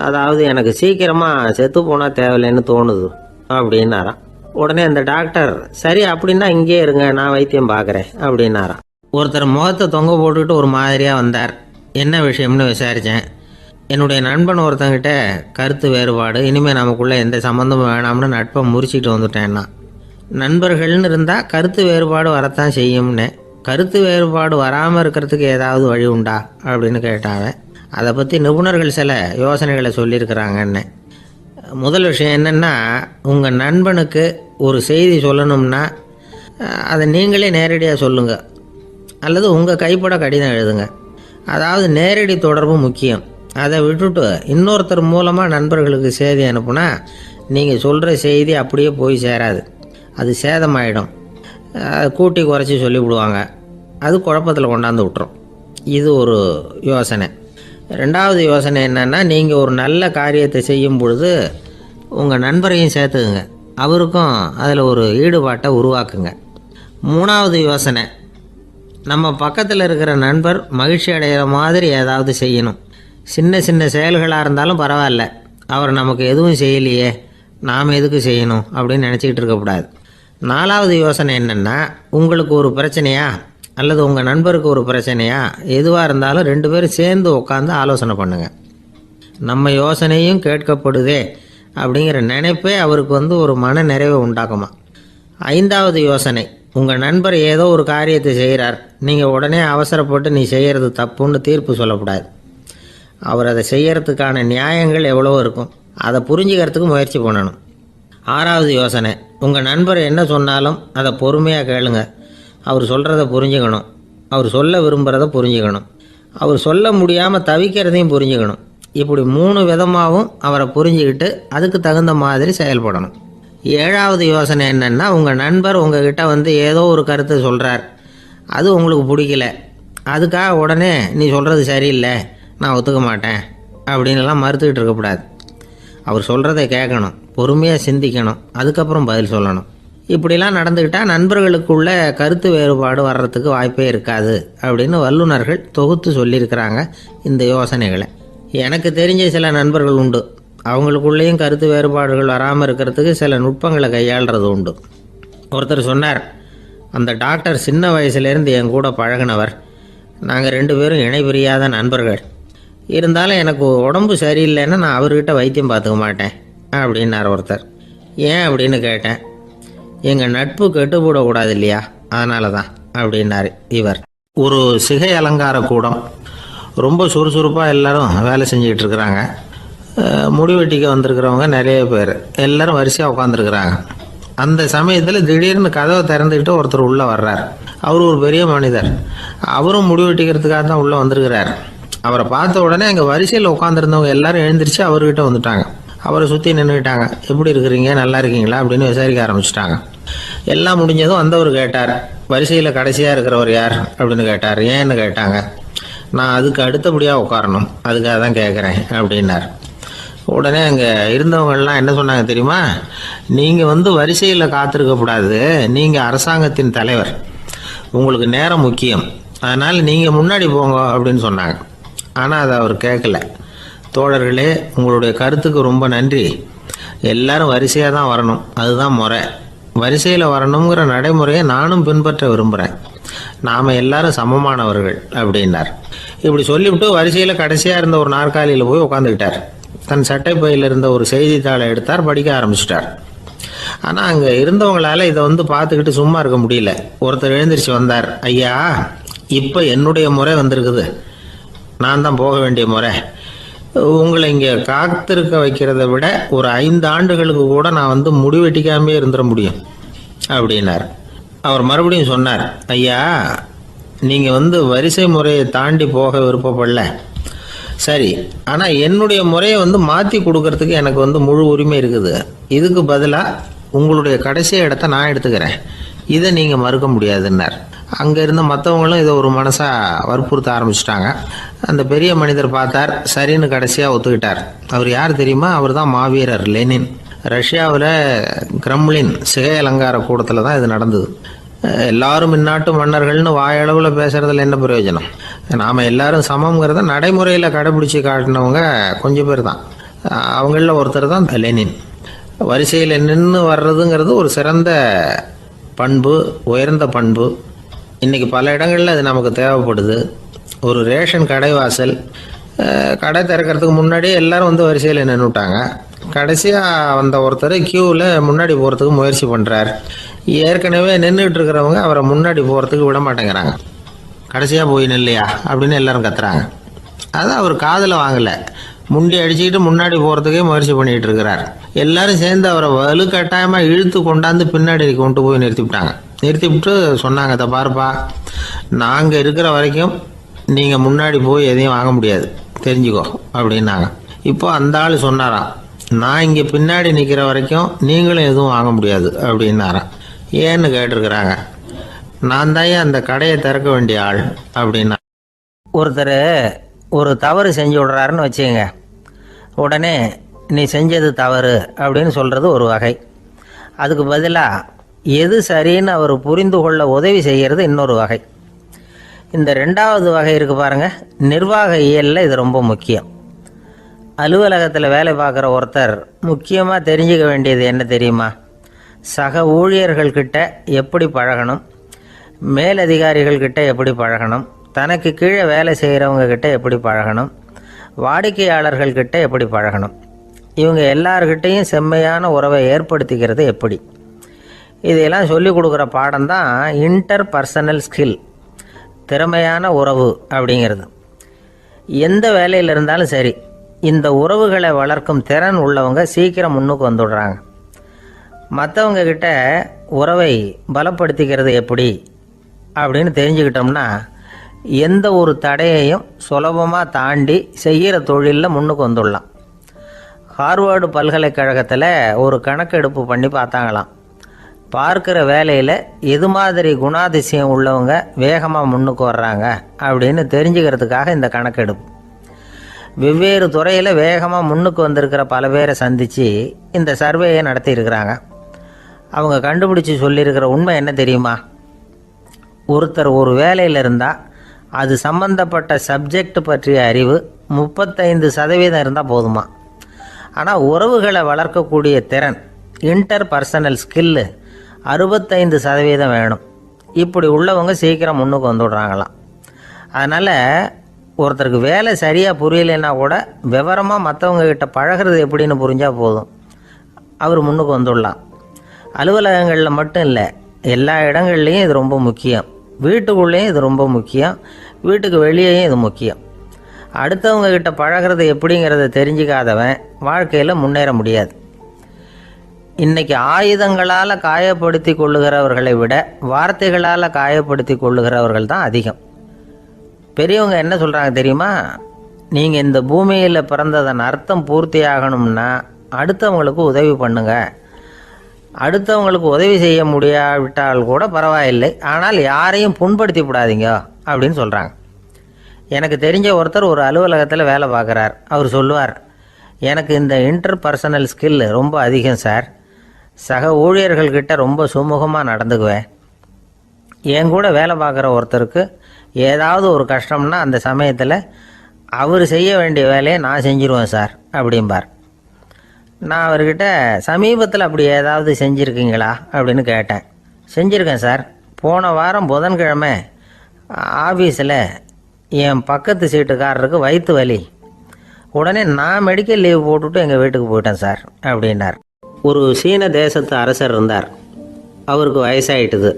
அதாவது எனக்கு சீக்கிரமாக செத்து போனால் தேவையில்லைன்னு தோணுது அப்படின்னாராம். உடனே அந்த டாக்டர், சரி அப்படின்னா இங்கே இருங்க, நான் வைத்தியம் பார்க்குறேன் அப்படின்னாராம். ஒருத்தர் முகத்தை தொங்க போட்டுக்கிட்டு ஒரு மாதிரியாக வந்தார். என்ன விஷயம்னு விசாரித்தேன். என்னுடைய நண்பன் ஒருத்தங்கிட்ட கருத்து வேறுபாடு, இனிமேல் நமக்குள்ளே எந்த சம்மந்தமும் வேணாம்னு நட்பை முறிச்சிட்டு வந்துட்டேன்னா. நண்பர்கள்னு இருந்தால் கருத்து வேறுபாடு வரத்தான் செய்யும்னு. கருத்து வேறுபாடு வராமல் இருக்கிறதுக்கு ஏதாவது வழி உண்டா அப்படின்னு கேட்டாங்க. அதை பற்றி நிபுணர்கள் சில யோசனைகளை சொல்லியிருக்கிறாங்கன்னு. முதல் விஷயம் என்னென்னா, உங்கள் நண்பனுக்கு ஒரு செய்தி சொல்லணும்னா அதை நீங்களே நேரடியாக சொல்லுங்கள், அல்லது உங்கள் கைப்பட கடிதம் எழுதுங்க. அதாவது நேரடி தொடர்பு முக்கியம். அதை விட்டுட்டு இன்னொருத்தர் மூலமாக நண்பர்களுக்கு செய்தி அனுப்புனா நீங்கள் சொல்கிற செய்தி அப்படியே போய் சேராது, அது சேதமாயிடும். கூட்டி குறைச்சி சொல்லிவிடுவாங்க, அது குழப்பத்தில் கொண்டாந்து விட்டுரும். இது ஒரு யோசனை. ரெண்டாவது யோசனை என்னென்னா, நீங்கள் ஒரு நல்ல காரியத்தை செய்யும் பொழுது உங்கள் நண்பரையும் சேர்த்துக்குங்க, அவருக்கும் அதில் ஒரு ஈடுபாட்டை உருவாக்குங்க. மூணாவது யோசனை, நம்ம பக்கத்தில் இருக்கிற நண்பர் மகிழ்ச்சி அடைகிற மாதிரி ஏதாவது செய்யணும். சின்ன சின்ன செயல்களாக இருந்தாலும் பரவாயில்ல, அவர் நமக்கு எதுவும் செய்யலையே, நாம் எதுக்கு செய்யணும் அப்படின்னு நினச்சிக்கிட்டு இருக்கக்கூடாது. நாலாவது யோசனை என்னென்னா, உங்களுக்கு ஒரு பிரச்சனையா அல்லது உங்கள் நண்பருக்கு ஒரு பிரச்சனையா, எதுவாக இருந்தாலும் 2 பேரும் சேர்ந்து உட்காந்து ஆலோசனை பண்ணுங்கள். நம்ம யோசனையும் கேட்கப்படுதே அப்படிங்கிற நினைப்பே அவருக்கு ஒரு மன நிறைவை உண்டாக்குமா. 5வது யோசனை, உங்கள் நண்பர் ஏதோ ஒரு காரியத்தை செய்கிறார், நீங்கள் உடனே அவசரப்பட்டு நீ செய்கிறது தப்புன்னு தீர்ப்பு சொல்லக்கூடாது. அவர் அதை செய்யறதுக்கான நியாயங்கள் எவ்வளோ இருக்கும், அதை புரிஞ்சுக்கிறதுக்கு முயற்சி பண்ணணும். 6வது யோசனை, உங்கள் நண்பர் என்ன சொன்னாலும் அதை பொறுமையாக கேளுங்க. அவர் சொல்கிறத புரிஞ்சுக்கணும், அவர் சொல்ல விரும்புகிறத புரிஞ்சுக்கணும், அவர் சொல்ல முடியாமல் தவிக்கிறதையும் புரிஞ்சுக்கணும். இப்படி 3 விதமாகவும் அவரை புரிஞ்சுக்கிட்டு அதுக்கு தகுந்த மாதிரி செயல்படணும். 7வது யோசனை என்னென்னா, உங்கள் நண்பர் உங்ககிட்ட ஏதோ ஒரு கருத்தை சொல்கிறார், அது உங்களுக்கு பிடிக்கல, அதுக்காக உடனே நீ சொல்கிறது சரியில்லை, நான் ஒத்துக்க மாட்டேன் அப்படின்லாம் மறுத்துக்கிட்டு இருக்கக்கூடாது. அவர் சொல்கிறத கேட்கணும், பொறுமையாக சிந்திக்கணும், அதுக்கப்புறம் பதில் சொல்லணும். இப்படிலாம் நடந்துக்கிட்டால் நண்பர்களுக்குள்ள கருத்து வேறுபாடு வர்றதுக்கு வாய்ப்பே இருக்காது அப்படின்னு வல்லுநர்கள் தொகுத்து சொல்லியிருக்கிறாங்க இந்த யோசனைகளை. எனக்கு தெரிஞ்ச சில நண்பர்கள் உண்டு, அவங்களுக்குள்ளேயும் கருத்து வேறுபாடுகள் வராமல் இருக்கிறதுக்கு சில நுட்பங்களை கையாளுறது உண்டு. ஒருத்தர் சொன்னார், அந்த டாக்டர் சின்ன வயசுலேருந்து என் கூட பழகினவர், நாங்கள் 2 பேரும் இணை பிரியாத நண்பர்கள். இருந்தாலும் எனக்கு உடம்பு சரியில்லைன்னா நான் அவர்கிட்ட வைத்தியம் பார்த்துக்க மாட்டேன் அப்படின்னார் ஒருத்தர். ஏன் அப்படின்னு கேட்டேன். எங்கள் நட்பு கெட்டுப்போடக்கூடாது இல்லையா, அதனால தான் அப்படின்னாரு இவர். ஒரு சிகை அலங்கார கூடம். ரொம்ப சுறுசுறுப்பாக எல்லாரும் வேலை செஞ்சுக்கிட்டு இருக்கிறாங்க. முடி வெட்டிக்க வந்திருக்கிறவங்க நிறைய பேர் எல்லாரும் வரிசையாக உட்காந்துருக்குறாங்க. அந்த சமயத்தில் திடீர்னு கதவை திறந்துக்கிட்டு ஒருத்தர் உள்ளே வர்றார். அவர் ஒரு பெரிய மனிதர். அவரும் முடி வெட்டிக்கிறதுக்காக தான் உள்ளே வந்திருக்கிறார். அவரை பார்த்த உடனே அங்கே வரிசையில் உட்காந்துருந்தவங்க எல்லாரும் எழுந்திரிச்சு அவர்கிட்ட வந்துட்டாங்க. அவரை சுற்றி நின்றுக்கிட்டாங்க. எப்படி இருக்கிறீங்க, நல்லா இருக்கீங்களா அப்படின்னு விசாரிக்க ஆரம்பிச்சிட்டாங்க. எல்லாம் முடிஞ்சதும் வந்தவர் கேட்டார், வரிசையில் கடைசியாக இருக்கிறவர் யார் அப்படின்னு கேட்டார். ஏன்னு கேட்டாங்க. நான் அதுக்கு அடுத்தபடியாக உட்காரணும், அதுக்காக தான் கேட்குறேன் அப்படின்னார். உடனே அங்கே இருந்தவங்கெல்லாம் என்ன சொன்னாங்க தெரியுமா? நீங்கள் வரிசையில் காத்திருக்கக்கூடாது, நீங்கள் அரசாங்கத்தின் தலைவர், உங்களுக்கு நேரம் முக்கியம், அதனால் நீங்கள் முன்னாடி போங்க அப்படின்னு சொன்னாங்க. ஆனால் அதை அவர் கேட்கல. தோழர்களே, உங்களுடைய கருத்துக்கு ரொம்ப நன்றி. எல்லாரும் வரிசையாக தான் வரணும், அதுதான் முறை. வரிசையில் வரணுங்கிற நடைமுறையை நானும் பின்பற்ற விரும்புகிறேன். நாம் எல்லாரும் சமமானவர்கள் அப்படின்னார். இப்படி சொல்லிவிட்டு வரிசையில் கடைசியாக இருந்த ஒரு நாற்காலியில் போய் உட்காந்துக்கிட்டார். தன் சட்டை பையில் இருந்த ஒரு செய்தித்தாளை எடுத்தார், படிக்க ஆரம்பிச்சிட்டார். ஆனால் அங்கே இருந்தவங்களால இதை பார்த்துக்கிட்டு சும்மா இருக்க முடியல. ஒருத்தர் எழுந்திரிச்சு வந்தார். ஐயா, இப்போ என்னுடைய முறை வந்திருக்குது, நான் தான் போக வேண்டிய முறை. உங்களை இங்கே காத்திருக்க வைக்கிறத விட ஒரு 5 ஆண்டுகளுக்கு கூட நான் முடிவெட்டிக்காமே இருந்துட முடியும் அப்படின்னார். அவர் மறுபடியும் சொன்னார், ஐயா, நீங்கள் வரிசை முறையை தாண்டி போக விருப்பப்படல, சரி, ஆனால் என்னுடைய முறையை மாற்றி கொடுக்கறதுக்கு எனக்கு முழு உரிமை இருக்குது. இதுக்கு பதிலாக உங்களுடைய கடைசி இடத்த நான் எடுத்துக்கிறேன், இதை நீங்கள் மறுக்க முடியாதுன்னார். அங்கே இருந்த மற்றவங்களும் இதை ஒரு மனசாக வற்புறுத்த ஆரம்பிச்சிட்டாங்க. அந்த பெரிய மனிதர் பார்த்தார், சரின்னு கடைசியாக ஒத்துக்கிட்டார். அவர் யார் தெரியுமா? அவர் தான் மாவீரர் லெனின். ரஷ்யாவில் கிரெம்ளின் சிகை அலங்கார கூடத்தில் தான் இது நடந்தது. எல்லாரும் இந்நாட்டு மன்னர்கள்னு வாயளவில் பேசுகிறதுல என்ன பிரயோஜனம்? நாம் எல்லாரும் சமங்கிறத நடைமுறையில் கடைபிடிச்சி காட்டினவங்க கொஞ்சம் பேர் தான். அவங்களில் ஒருத்தர் தான் லெனின். வரிசையில் நின்று வர்றதுங்கிறது ஒரு சிறந்த பண்பு, உயர்ந்த பண்பு. இன்றைக்கி பல இடங்களில் அது நமக்கு தேவைப்படுது. ஒரு ரேஷன் கடைவாசல், கடை திறக்கிறதுக்கு முன்னாடியே எல்லாரும் வரிசையில் நின்றுட்டாங்க. கடைசியாக வந்த ஒருத்தர் கியூவில் முன்னாடி போகிறதுக்கு முயற்சி பண்ணுறார். ஏற்கனவே நின்றுட்டு இருக்கிறவங்க அவரை முன்னாடி போகிறதுக்கு விட மாட்டேங்கிறாங்க. கடைசியாக போய் நில்லையா அப்படின்னு எல்லாரும் கத்துறாங்க. அதான் அவர் காதில் வாங்கலை, முண்டி அடிச்சுக்கிட்டு முன்னாடி போகிறதுக்கே முயற்சி பண்ணிகிட்டு இருக்கிறார். எல்லாரும் சேர்ந்து அவரை வலுக்கட்டாயமாக இழுத்து கொண்டாந்து பின்னாடி கொண்டு போய் நிறுத்திவிட்டு சொன்னாங்க, இதை பாருப்பா, நாங்கள் இருக்கிற வரைக்கும் நீங்கள் முன்னாடி போய் எதையும் வாங்க முடியாது, தெரிஞ்சுக்கோ அப்படின்னாங்க. இப்போ அந்த ஆள் சொன்னாராம், நான் இங்கே பின்னாடி நிற்கிற வரைக்கும் நீங்களும் எதுவும் வாங்க முடியாது அப்படின்னாராம். ஏன்னு கேட்டிருக்கிறாங்க. நான் தான் அந்த கடையை திறக்க வேண்டிய ஆள் அப்படின்னா. ஒருத்தர் ஒரு தவறு செஞ்சு விடுறாருன்னு வச்சுக்கோங்க, உடனே நீ செஞ்சது தவறு அப்படின்னு சொல்கிறது ஒரு வகை. அதுக்கு பதிலாக எது சரின்னு அவர் புரிந்து கொள்ள உதவி செய்கிறது இன்னொரு வகை. இந்த 2வது வகை இருக்குது பாருங்கள், நிர்வாக இயலில் இது ரொம்ப முக்கியம். அலுவலகத்தில் வேலை பார்க்குற ஒருத்தர் முக்கியமாக தெரிஞ்சுக்க வேண்டியது என்ன தெரியுமா? சக ஊழியர்கள்கிட்ட எப்படி பழகணும், மேலதிகாரிகள்கிட்ட எப்படி பழகணும், தனக்கு கீழே வேலை செய்கிறவங்கக்கிட்ட எப்படி பழகணும், வாடிக்கையாளர்கள்கிட்ட எப்படி பழகணும், இவங்க எல்லார்கிட்டையும் செம்மையான உறவை ஏற்படுத்திக்கிறது எப்படி. இதையெல்லாம் சொல்லிக் கொடுக்குற பாடம் தான் இன்டர் பர்சனல் ஸ்கில், திறமையான உறவு அப்படிங்கிறது. எந்த வேலையில் இருந்தாலும் சரி, இந்த உறவுகளை வளர்க்கும் திறன் உள்ளவங்க சீக்கிரம் முன்னுக்கு வந்துடுறாங்க. மற்றவங்க கிட்ட உறவை பலப்படுத்திக்கிறது எப்படி அப்படின்னு தெரிஞ்சுக்கிட்டோம்னா எந்த ஒரு தடையையும் சுலபமாக தாண்டி செய்கிற தொழிலில் முன்னுக்கு வந்துடலாம். ஹார்வர்டு பல்கலைக்கழகத்தில் ஒரு கணக்கெடுப்பு பண்ணி பார்த்தாங்களாம். பார்க்குற வேலையில் எது மாதிரி குணாதிசயம் உள்ளவங்க வேகமாக முன்னுக்கு வர்றாங்க அப்படின்னு தெரிஞ்சுக்கிறதுக்காக இந்த கணக்கெடுப்பு. வெவ்வேறு துறையில் வேகமாக முன்னுக்கு வந்திருக்கிற பல பேரை சந்தித்து இந்த சர்வேயை நடத்தியிருக்கிறாங்க. அவங்க கண்டுபிடிச்சி சொல்லியிருக்கிற உண்மை என்ன தெரியுமா? ஒருத்தர் ஒரு வேலையில் இருந்தால் அது சம்பந்தப்பட்ட சப்ஜெக்ட் பற்றிய அறிவு 35% இருந்தால் போதுமா. ஆனால் உறவுகளை வளர்க்கக்கூடிய திறன், இன்டர் பர்சனல் ஸ்கில்லு 65% வேணும். இப்படி உள்ளவங்க சீக்கிரம் முன்னுக்கு வந்துவிடுறாங்களாம். அதனால் ஒருத்தருக்கு வேலை சரியாக புரியலைன்னா கூட விவரமாக மற்றவங்கக்கிட்ட பழகிறது எப்படின்னு புரிஞ்சால் போதும், அவர் முன்னுக்கு வந்துடலாம். அலுவலகங்களில் மட்டும் இல்லை, எல்லா இடங்கள்லையும் இது ரொம்ப முக்கியம். வீட்டுக்குள்ளேயும் இது ரொம்ப முக்கியம், வீட்டுக்கு வெளியேயும் இது முக்கியம். அடுத்தவங்க கிட்ட பழகிறது எப்படிங்கிறத தெரிஞ்சிக்காதவன் வாழ்க்கையில் முன்னேற முடியாது. இன்றைக்கி ஆயுதங்களால் காயப்படுத்தி கொள்ளுகிறவர்களை விட வார்த்தைகளால் காயப்படுத்தி கொள்ளுகிறவர்கள் தான் அதிகம். பெரியவங்க என்ன சொல்கிறாங்க தெரியுமா? நீங்கள் இந்த பூமியில் பிறந்ததன் அர்த்தம் பூர்த்தி ஆகணும்னா அடுத்தவங்களுக்கு உதவி பண்ணுங்க. அடுத்தவங்களுக்கு உதவி செய்ய முடியாவிட்டால் கூட பரவாயில்லை, ஆனால் யாரையும் புண்படுத்தி விடாதீங்க அப்படின்னு சொல்கிறாங்க. எனக்கு தெரிஞ்ச ஒருத்தர் ஒரு அலுவலகத்தில் வேலை பார்க்குறார். அவர் சொல்லுவார், எனக்கு இந்த இன்டர்பர்சனல் ஸ்கில் ரொம்ப அதிகம் சார். சக ஊழியர்கள்கிட்ட ரொம்ப சுமூகமாக நடந்துக்குவேன். என் கூட வேலை பார்க்குற ஒருத்தருக்கு ஏதாவது ஒரு கஷ்டம்னா அந்த சமயத்தில் அவர் செய்ய வேண்டிய வேலையை நான் செஞ்சுருவேன் சார் அப்படிம்பார். நான் அவர்கிட்ட சமீபத்தில் அப்படி ஏதாவது செஞ்சுருக்கீங்களா அப்படின்னு கேட்டேன். செஞ்சுருக்கேன் சார். போன வாரம் புதன்கிழமை ஆஃபீஸில் என் பக்கத்து சீட்டுக்காரருக்கு வயிற்று வலி. உடனே நான் மெடிக்கல் லீவ் போட்டுவிட்டு எங்கள் வீட்டுக்கு போயிட்டேன் சார் அப்படின்னார். ஒரு சீன தேசத்து அரசர் இருந்தார். அவருக்கு வயசாயிட்டுது.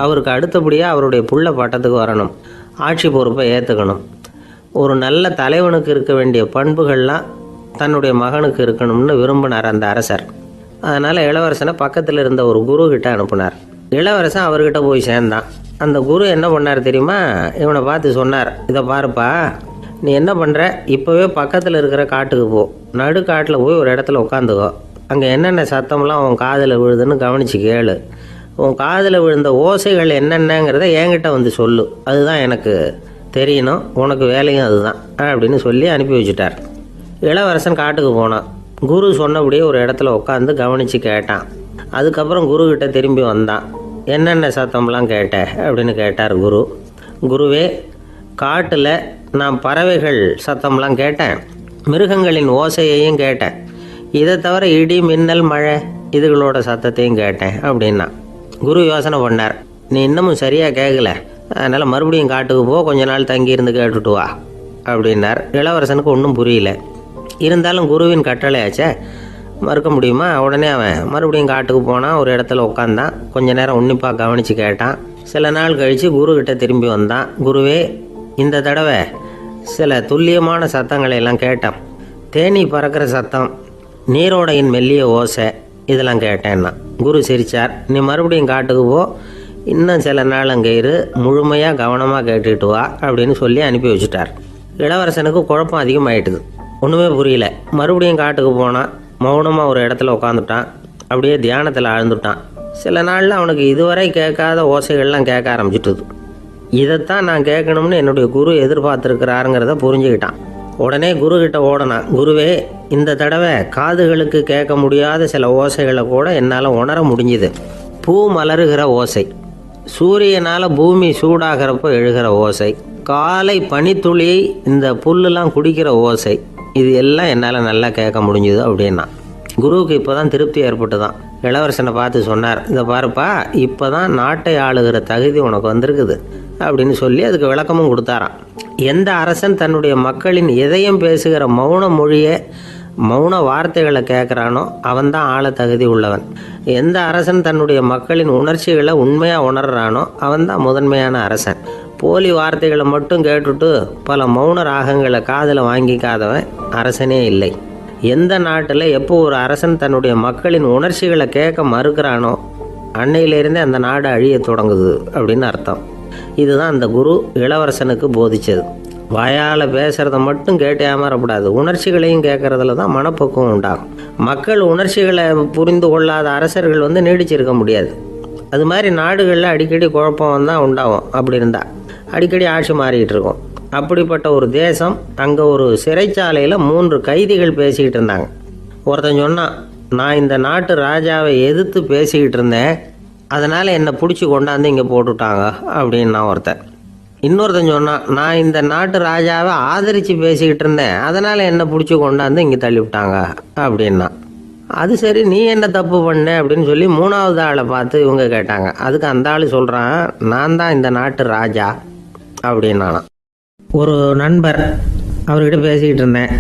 அவருக்கு அடுத்தபடியாக அவருடைய புள்ள பட்டத்துக்கு வரணும், ஆட்சி பொறுப்பை ஏற்றுக்கணும். ஒரு நல்ல தலைவனுக்கு இருக்க வேண்டிய பண்புகள்லாம் தன்னுடைய மகனுக்கு இருக்கணும்னு விரும்பினார் அந்த அரசர். அதனால் இளவரசனை பக்கத்தில் இருந்த ஒரு குரு கிட்ட அனுப்புனார். இளவரசன் அவர்கிட்ட போய் சேர்ந்தான். அந்த குரு என்ன பண்ணார் தெரியுமா? இவனை பார்த்து சொன்னார், இதை பாருப்பா, நீ என்ன பண்ணுற, இப்போவே பக்கத்தில் இருக்கிற காட்டுக்கு போ, நடு காட்டில் போய் ஒரு இடத்துல உட்காந்துக்கோ. அங்கே என்னென்ன சத்தம்லாம் உன் காதில் விழுதுன்னு கவனித்து கேளு. உன் காதில் விழுந்த ஓசைகள் என்னென்னங்கிறத என்கிட்ட வந்து சொல்லு, அதுதான் எனக்கு தெரியணும், உனக்கு வேலையும் அதுதான் அப்படின்னு சொல்லி அனுப்பி வச்சுட்டார். இளவரசன் காட்டுக்கு போனான். குரு சொன்னபடியே ஒரு இடத்துல உட்காந்து கவனித்து கேட்டான். அதுக்கப்புறம் குருக்கிட்ட திரும்பி வந்தான். என்னென்ன சத்தம்லாம் கேட்ட அப்படின்னு கேட்டார் குரு. குருவே, காட்டில் நான் பறவைகள் சத்தம்லாம் கேட்டேன், மிருகங்களின் ஓசையையும் கேட்டேன், இதை தவிர இடி மின்னல் மழை இதுகளோட சத்தத்தையும் கேட்டேன் அப்படின்னா. குரு யோசனை பண்ணார், நீ இன்னமும் சரியாக கேட்கல, அதனால் மறுபடியும் காட்டுக்கு போ, கொஞ்ச நாள் தங்கியிருந்து கேட்டுட்டு வா அப்படின்னார். இளவரசனுக்கு ஒன்றும் புரியல. இருந்தாலும் குருவின் கட்டளையாச்சே, மறுக்க முடியுமா? உடனே அவன் மறுபடியும் காட்டுக்கு போனான். ஒரு இடத்துல உட்காந்தான். கொஞ்ச நேரம் உன்னிப்பாக கவனித்து கேட்டான். சில நாள் கழித்து குருக்கிட்ட திரும்பி வந்தான். குருவே, இந்த தடவை சில துல்லியமான சத்தங்களை எல்லாம் கேட்டான். தேனி பறக்கிற சத்தம், நீரோடையின் மெல்லிய ஓசை, இதெல்லாம் கேட்டேன்னா. குரு சிரித்தார். நீ மறுபடியும் காட்டுக்கு போ, இன்னும் சில நாள் அங்கே இரு, முழுமையாக கவனமாக கேட்டுக்கிட்டு வா அப்படின்னு சொல்லி அனுப்பி வச்சுட்டார். இளவரசனுக்கு குழப்பம் அதிகமாயிட்டுது. ஒன்றுமே புரியல. மறுபடியும் காட்டுக்கு போனான். மௌனமாக ஒரு இடத்துல உட்காந்துட்டான். அப்படியே தியானத்தில் ஆழ்ந்துட்டான். சில நாளில் அவனுக்கு இதுவரை கேட்காத ஓசைகள்லாம் கேட்க ஆரம்பிச்சிட்டுது. இதைத்தான் நான் கேட்கணும்னு என்னுடைய குரு எதிர்பார்த்துருக்கிறாருங்கிறத புரிஞ்சுக்கிட்டான். உடனே குருக்கிட்ட ஓடனான். குருவே, இந்த தடவை காதுகளுக்கு கேட்க முடியாத சில ஓசைகளை கூட என்னால் உணர முடிஞ்சுது. பூ மலருகிற ஓசை, சூரியனால் பூமி சூடாகிறப்போ எழுகிற ஓசை, காலை பனித்துளியை இந்த புல்லுலாம் குடிக்கிற ஓசை, இது எல்லாம் என்னால் நல்லா கேட்க முடிஞ்சுது அப்படின்னா. குருவுக்கு இப்போ தான் திருப்தி ஏற்பட்டு தான். இளவரசனை பார்த்து சொன்னார், இதை பாருப்பா, இப்போ தான் நாட்டை ஆளுகிற தகுதி உனக்கு வந்திருக்குது அப்படின்னு சொல்லி அதுக்கு விளக்கமும் கொடுத்தாராம். எந்த அரசன் தன்னுடைய மக்களின் இதயம் பேசுகிற மௌன மொழியை, மௌன வார்த்தைகளை கேட்குறானோ அவன்தான் ஆள தகுதி உள்ளவன். எந்த அரசன் தன்னுடைய மக்களின் உணர்ச்சிகளை உண்மையாக உணர்றானோ அவன்தான் முதன்மையான அரசன். போலி வார்த்தைகளை மட்டும் கேட்டுட்டு பல மௌன ராகங்களை காதில் வாங்கிக்காதவன் அரசனே இல்லை. எந்த நாட்டில் எப்போ ஒரு அரசன் தன்னுடைய மக்களின் உணர்ச்சிகளை கேட்க மறுக்கிறானோ அன்னையிலேருந்தே அந்த நாடு அழிய தொடங்குது அப்படின்னு அர்த்தம். இதுதான் அந்த குரு இளவரசனுக்கு போதிச்சது. வாயால் பேசுகிறத மட்டும் கேட்டு ஏமாறக்கூடாது, உணர்ச்சிகளையும் கேட்கறதுல தான் மனப்பக்குவம் உண்டாகும். மக்கள் உணர்ச்சிகளை புரிந்து கொள்ளாத அரசர்கள் நீடிச்சிருக்க முடியாது. அது மாதிரி நாடுகளில் அடிக்கடி குழப்பம் தான் உண்டாகும். அப்படி இருந்தால் அடிக்கடி ஆட்சி மாறிக்கிட்டு இருக்கும். அப்படிப்பட்ட ஒரு தேசம், அங்கே ஒரு சிறைச்சாலையில் 3 கைதிகள் பேசிக்கிட்டு இருந்தாங்க. ஒருத்தன் சொன்னான், நான் இந்த நாட்டு ராஜாவை எதிர்த்து பேசிக்கிட்டு இருந்தேன், அதனால் என்னை பிடிச்சி கொண்டாந்து இங்கே போட்டுட்டாங்க அப்படின்னா ஒருத்தன். இன்னொருத்தன் சொன்னான், நான் இந்த நாட்டு ராஜாவை ஆதரித்து பேசிக்கிட்டு இருந்தேன், அதனால் என்னை பிடிச்சி கொண்டாந்து இங்கே தள்ளிவிட்டாங்க அப்படின்னா. அது சரி, நீ என்ன தப்பு பண்ண அப்படின்னு சொல்லி 3வது ஆளை பார்த்து இவங்க கேட்டாங்க. அதுக்கு அந்த ஆள் சொல்கிறான், நான் தான் இந்த நாட்டு ராஜா அப்படின்னானா. ஒரு நண்பர், அவர்கிட்ட பேசிக்கிட்டு இருந்தேன்.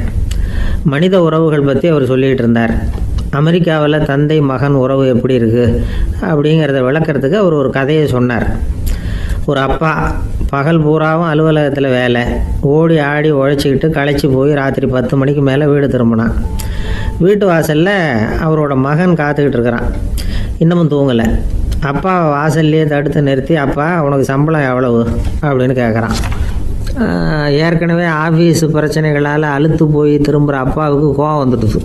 மனித உறவுகள் பற்றி அவர் சொல்லிகிட்டு இருந்தார். அமெரிக்காவில் தந்தை மகன் உறவு எப்படி இருக்குது அப்படிங்கிறத விளக்கிறதுக்கு அவர் ஒரு கதையை சொன்னார். ஒரு அப்பா பகல் பூராவும் அலுவலகத்தில் வேலை, ஓடி ஆடி உழைச்சிக்கிட்டு களைச்சி போய் ராத்திரி 10 மணிக்கு மேலே வீடு திரும்பினான். வீட்டு வாசலில் அவரோட மகன் காத்துக்கிட்டு இருக்கிறான். இன்னமும் தூங்கலை. அப்பா வாசல்லையே தடுத்து நிறுத்தி, அப்பா உனக்கு சம்பளம் எவ்வளவு அப்படின்னு கேட்குறான். ஏற்கனவே ஆஃபீஸ் பிரச்சனைகளால் அலுத்து போய் திரும்புகிற அப்பாவுக்கு கோவம் வந்துடுது.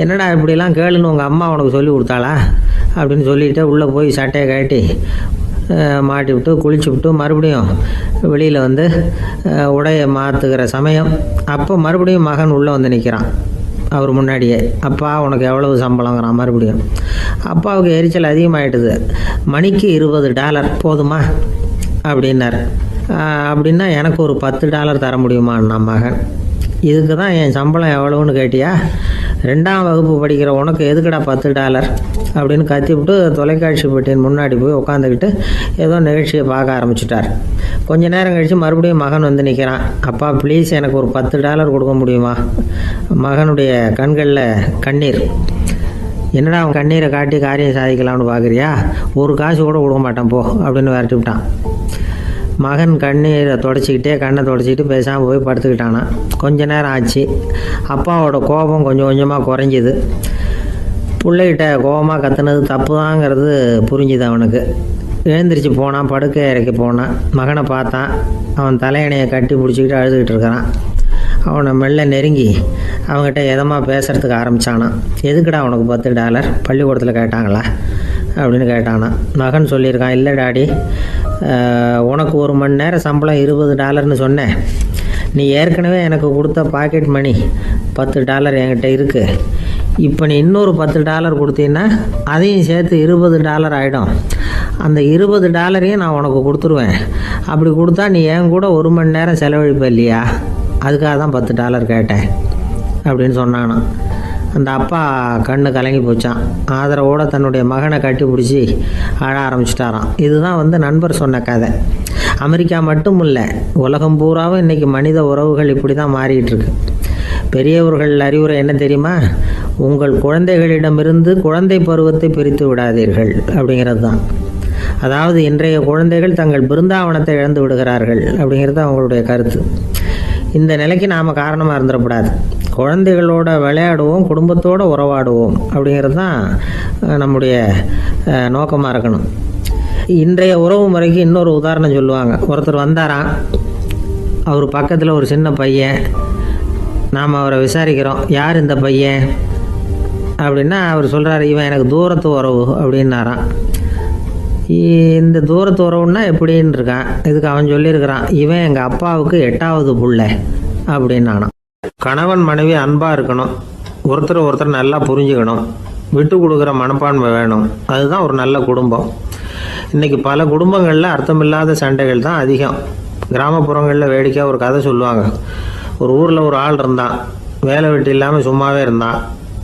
என்னடா இப்படிலாம் கேளுன்னு உங்கள் அம்மா உனக்கு சொல்லி கொடுத்தாளா அப்படின்னு சொல்லிவிட்டு உள்ளே போய் சட்டையை கட்டி மாட்டி விட்டு குளிச்சு விட்டு மறுபடியும் வெளியில் வந்து உடையை மாற்றுகிற சமயம் அப்போ மறுபடியும் மகன் உள்ளே வந்து நிற்கிறான் அவர் முன்னாடியே. அப்பா உனக்கு எவ்வளவு சம்பளங்கிறான் மறுபடியும். அப்பாவுக்கு எரிச்சல் அதிகமாகிட்டுது. மணிக்கு $20 போதுமா அப்படின்னார். அப்படின்னா எனக்கு ஒரு $10 தர முடியுமான்னா மகன். இதுக்கு தான் என் சம்பளம் எவ்வளவுன்னு கேட்டியா? 2ஆம் வகுப்பு படிக்கிற உனக்கு எதுக்குடா $10 அப்படின்னு கத்திவிட்டு தொலைக்காட்சி பெட்டியின் முன்னாடி போய் உட்காந்துக்கிட்டு ஏதோ நிகழ்ச்சியை பார்க்க ஆரம்பிச்சிட்டார். கொஞ்ச நேரம் கழித்து மறுபடியும் மகன் வந்து நிற்கிறான். அப்பா ப்ளீஸ் எனக்கு ஒரு $10 கொடுக்க முடியுமா? மகனுடைய கண்களில் கண்ணீர். என்னடா அவன் கண்ணீரை காட்டி காரியம் சாதிக்கலாம்னு பார்க்குறியா? ஒரு காசு கூட கொடுக்க மாட்டான் போ அப்படின்னு விரட்டி விட்டான். மகன் கண்ணீரை தொடச்சிக்கிட்டே கண்ணை தொடச்சிக்கிட்டு பேசாமல் போய் படுத்துக்கிட்டானா. கொஞ்ச நேரம் ஆச்சு. அப்பாவோட கோபம் கொஞ்சம் கொஞ்சமாக குறைஞ்சிது. பிள்ளைகிட்ட கோபமாக கத்துனது தப்பு தாங்கிறது புரிஞ்சுது அவனுக்கு. எழுந்திரிச்சு போனான், படுக்கை இறக்கி போனான். மகனை பார்த்தான். அவன் தலையணையை கட்டி பிடிச்சிக்கிட்டு அழுதுகிட்டு இருக்கிறான். அவனை மெல்ல நெருங்கி அவங்ககிட்ட எதமாக பேசுகிறதுக்கு ஆரம்பித்தானான். எதுக்குடா உனக்கு $10 பள்ளிக்கூடத்தில் கேட்டாங்களா அப்படின்னு கேட்டானான். மகன் சொல்லியிருக்கான், இல்லை டாடி, உனக்கு 1 மணி நேரம் சம்பளம் $20ன்னு சொன்னேன். நீ ஏற்கனவே எனக்கு கொடுத்த பாக்கெட் மணி $10 என்கிட்ட இருக்குது. இப்போ நீ இன்னொரு $10 கொடுத்தீங்கன்னா அதையும் சேர்த்து $20 ஆகிடும். அந்த $20 நான் உனக்கு கொடுத்துருவேன். அப்படி கொடுத்தா நீ என் கூட 1 மணி நேரம் செலவழிப்ப இல்லையா? அதுக்காக தான் $10 கேட்டேன் அப்படின்னு சொன்னானான். அந்த அப்பா கண்ணு கலங்கி போச்சான். ஆதரவோடு தன்னுடைய மகனை கட்டி பிடிச்சி அழ ஆரம்பிச்சிட்டாராம். இதுதான் நண்பர் சொன்ன கதை. அமெரிக்கா மட்டும் இல்லை, உலகம் பூராவும் இன்றைக்கி மனித உறவுகள் இப்படி தான் மாறிட்டுருக்கு. பெரியவர்கள் அறிவுரை என்ன தெரியுமா? உங்கள் குழந்தைகளிடமிருந்து குழந்தை பருவத்தை பிரித்து விடாதீர்கள் அப்படிங்கிறது தான். அதாவது இன்றைய குழந்தைகள் தங்கள் பிருந்தாவனத்தை இழந்து விடுகிறார்கள் அப்படிங்கிறது அவங்களுடைய கருத்து. இந்த நிலைக்கு நாம் காரணமாக இருந்துடக்கூடாது. குழந்தைகளோட விளையாடுவோம், குடும்பத்தோடு உறவாடுவோம் அப்படிங்கிறது தான் நம்முடைய நோக்கமாக இருக்கணும். இன்றைய உறவு முறைக்கு இன்னொரு உதாரணம் சொல்லுவாங்க. ஒருத்தர் வந்தாராம். அவர் பக்கத்தில் ஒரு சின்ன பையன். நாம் அவரை விசாரிக்கிறோம், யார் இந்த பையன் அப்படின்னா அவர் சொல்கிறார், இவன் எனக்கு தூரத்து உறவு அப்படின்னாராம். இந்த தூரத்து உறவுன்னா எப்படின்னு இருக்கான். இதுக்கு அவன் சொல்லியிருக்கிறான், இவன் எங்கள் அப்பாவுக்கு 8வது புள்ளை அப்படின்னானான். கணவன் மனைவி அன்பாக இருக்கணும், ஒருத்தர் நல்லா புரிஞ்சுக்கணும், விட்டு கொடுக்குற மனப்பான்மை வேணும். அதுதான் ஒரு நல்ல குடும்பம். இன்றைக்கி பல குடும்பங்களில் அர்த்தமில்லாத சண்டைகள் தான் அதிகம். கிராமப்புறங்களில் வேடிக்கையாக ஒரு கதை சொல்லுவாங்க. ஒரு ஊரில் ஒரு ஆள் இருந்தான். வேலை வெட்டி இல்லாமல் சும்மாவே இருந்தான்.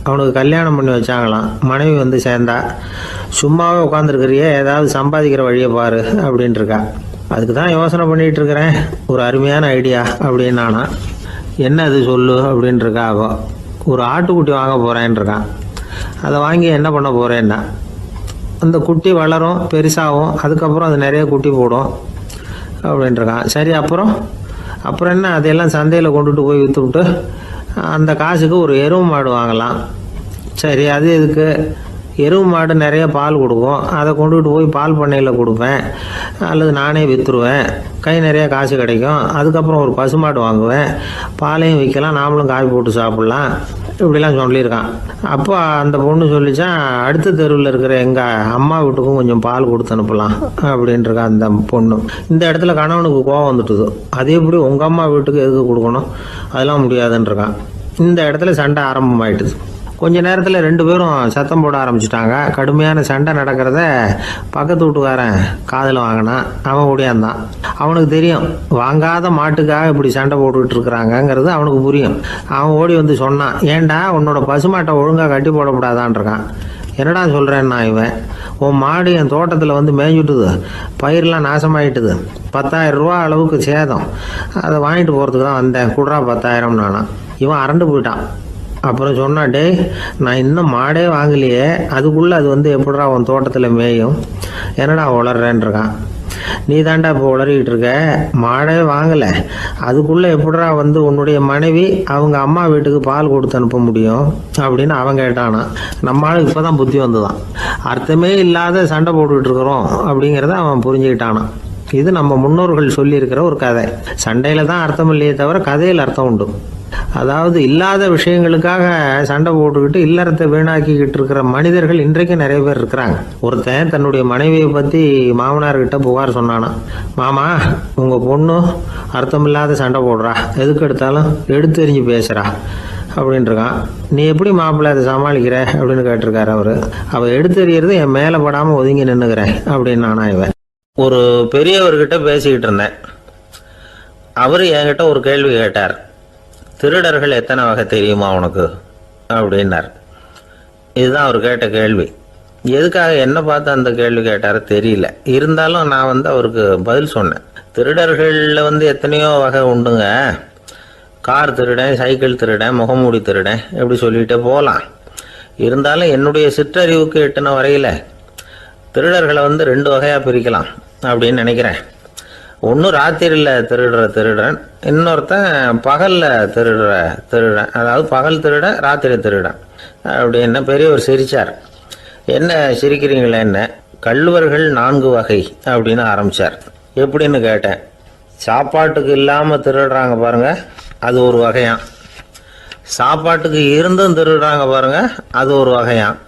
அவனுக்கு கல்யாணம் பண்ணி வச்சாங்களாம். மனைவி வந்து சேர்ந்தா. சும்மாவே உட்காந்துருக்கிறியே, ஏதாவது சம்பாதிக்கிற வழியை பாரு அப்படின்ட்டுருக்கா. அதுக்கு தான் யோசனை பண்ணிகிட்டு இருக்கிறேன், ஒரு அருமையான ஐடியா அப்படின்னானா. என்ன அது சொல்லு அப்படின்ட்டுருக்கா. அவ ஒரு ஆட்டுக்குட்டி வாங்க போகிறேன்ருக்கான். அதை வாங்கி என்ன பண்ண போகிறேன்னா, அந்த குட்டி வளரும், பெருசாகும், அதுக்கப்புறம் அது நிறைய குட்டி போடும் அப்படின்ட்டுருக்கான். சரி, அப்புறம் என்ன, அதையெல்லாம் சந்தையில் கொண்டுட்டு போய் விற்றுவிட்டு அந்த காசுக்கு ஒரு எருவு மாடு வாங்கலாம். சரி, அது எதுக்கு? எருவு மாடு நிறைய பால் கொடுக்கும், அதை கொண்டுகிட்டு போய் பால் பண்ணையில் கொடுப்பேன், அல்லது நானே விற்றுருவேன், கை நிறைய காசு கிடைக்கும். அதுக்கப்புறம் ஒரு பசுமாடு வாங்குவேன், பாலையும் விற்கலாம், நாமளும் காய் போட்டு சாப்பிட்லாம், இப்படிலாம் சொல்லியிருக்கான். அப்போ அந்த பொண்ணு சொல்லிச்சான், அடுத்த தெருவில் இருக்கிற எங்கள் அம்மா வீட்டுக்கும் கொஞ்சம் பால் கொடுத்து அனுப்பலாம் அப்படின்ட்டுருக்கான் அந்த பொண்ணு. இந்த இடத்துல கணவனுக்கு கோவம் வந்துட்டுது. அது எப்படி உங்கள் அம்மா வீட்டுக்கு எதுக்கு கொடுக்கணும், அதெல்லாம் முடியாதுன்றிருக்கான். இந்த இடத்துல சண்டை ஆரம்பமாயிட்டுது. கொஞ்ச நேரத்தில் 2 பேரும் சத்தம் போட ஆரம்பிச்சிட்டாங்க. கடுமையான சண்டை நடக்கிறத பக்கத்து வீட்டுக்காரன் காதில் வாங்கினான். அவன் ஓடியாந்தான். அவனுக்கு தெரியும், வாங்காத மாட்டுக்காக இப்படி சண்டை போட்டுக்கிட்டு இருக்கிறாங்கங்கிறது அவனுக்கு புரியும். அவன் ஓடி வந்து சொன்னான், ஏண்டா உன்னோட பசுமாட்டை ஒழுங்காக கட்டி போடக்கூடாதான்ருக்கான். என்னடா சொல்கிறேன்னா, இவன் உன் மாடு என் தோட்டத்தில் வந்து மேய்ஞ்சுட்டுது, பயிரெலாம் நாசமாயிட்டுது, 10,000 ரூபா அளவுக்கு சேதம், அதை வாங்கிட்டு போகிறதுக்கு தான் வந்தேன், குடுறா 10,000 நானா. இவன் அரண்டு போயிட்டான். அப்புறம் சொன்னா, டே நான் இன்னும் மாடே வாங்கலையே, அதுக்குள்ளே அது வந்து எப்படிடா உன் தோட்டத்தில் மேயும், என்னடா வளர்றேன்ருக்கான். நீ தாண்டா இப்போ உளறிக்கிட்டு இருக்க, மாடே வாங்கலை, அதுக்குள்ளே எப்படிடா வந்து உன்னுடைய மனைவி அவங்க அம்மா வீட்டுக்கு பால் கொடுத்து அனுப்ப முடியும் அப்படின்னு அவன் கேட்டானா. நம்மளால இப்போ தான் புத்தி வந்துதான். அர்த்தமே இல்லாத சண்டை போட்டுக்கிட்டு இருக்கிறோம் அப்படிங்கிறத அவன் புரிஞ்சுக்கிட்டானான். இது நம்ம முன்னோர்கள் சொல்லியிருக்கிற ஒரு கதை. சண்டையில் தான் அர்த்தம் இல்லையே தவிர கதையில் அர்த்தம் உண்டு. அதாவது இல்லாத விஷயங்களுக்காக சண்டை போட்டுக்கிட்டு இல்லறத்தை வீணாக்கிக்கிட்டு இருக்கிற மனிதர்கள் இன்றைக்கு நிறைய பேர் இருக்கிறாங்க. ஒருத்தன் தன்னுடைய மனைவியை பற்றி மாமனார்கிட்ட புகார் சொன்னானா. மாமா, உங்கள் பொண்ணு அர்த்தமில்லாத சண்டை போடுறா, எதுக்கு எடுத்தாலும் எடுத்தெறிஞ்சு பேசுகிறா அப்படின்ட்டுருக்கான். நீ எப்படி மாப்பிள்ளை அதை சமாளிக்கிற அப்படின்னு கேட்டிருக்காரு அவர். அவள் எடுத்தெறியறது என் மேலே படாமல் ஒதுங்கி நின்றுக்கிறேன் அப்படின்னு நானா இவன். ஒரு பெரியவர்கிட்ட பேசிக்கிட்டு இருந்தேன். அவர் என்கிட்ட ஒரு கேள்வி கேட்டார். திருடர்கள் எத்தனை வகை தெரியுமா உனக்கு அப்படின்னார். இதுதான் அவர் கேட்ட கேள்வி. எதுக்காக என்ன பார்த்து அந்த கேள்வி கேட்டார் தெரியல. இருந்தாலும் நான் அவருக்கு பதில் சொன்னேன். திருடர்களில் எத்தனையோ வகை உண்டுங்க. கார் திருடன், சைக்கிள் திருடன், முகமூடி திருடன், எப்படி சொல்லிகிட்டே போகலாம். இருந்தாலும் என்னுடைய சிற்றறிவுக்கு எட்டின வரையில் திருடர்களை 2 வகையாக பிரிக்கலாம் அப்படின்னு நினைக்கிறேன். ஒன்று ராத்திரியில் திருடுற திருடன், இன்னொருத்தன் பகலில் திருடுற திருடன். அதாவது பகல் திருடன், ராத்திரி திருடன் அப்படின்னு பெரியவர் சிரித்தார். என்ன சிரிக்கிறீங்களே, என்ன கள்வர்கள் 4 வகை அப்படின்னு ஆரம்பித்தார். எப்படின்னு கேட்டேன். சாப்பாட்டுக்கு இல்லாமல் திருடுறாங்க பாருங்க, அது ஒரு வகையான். சாப்பாட்டுக்கு இருந்தும் திருடுறாங்க பாருங்க, அது ஒரு வகையான்.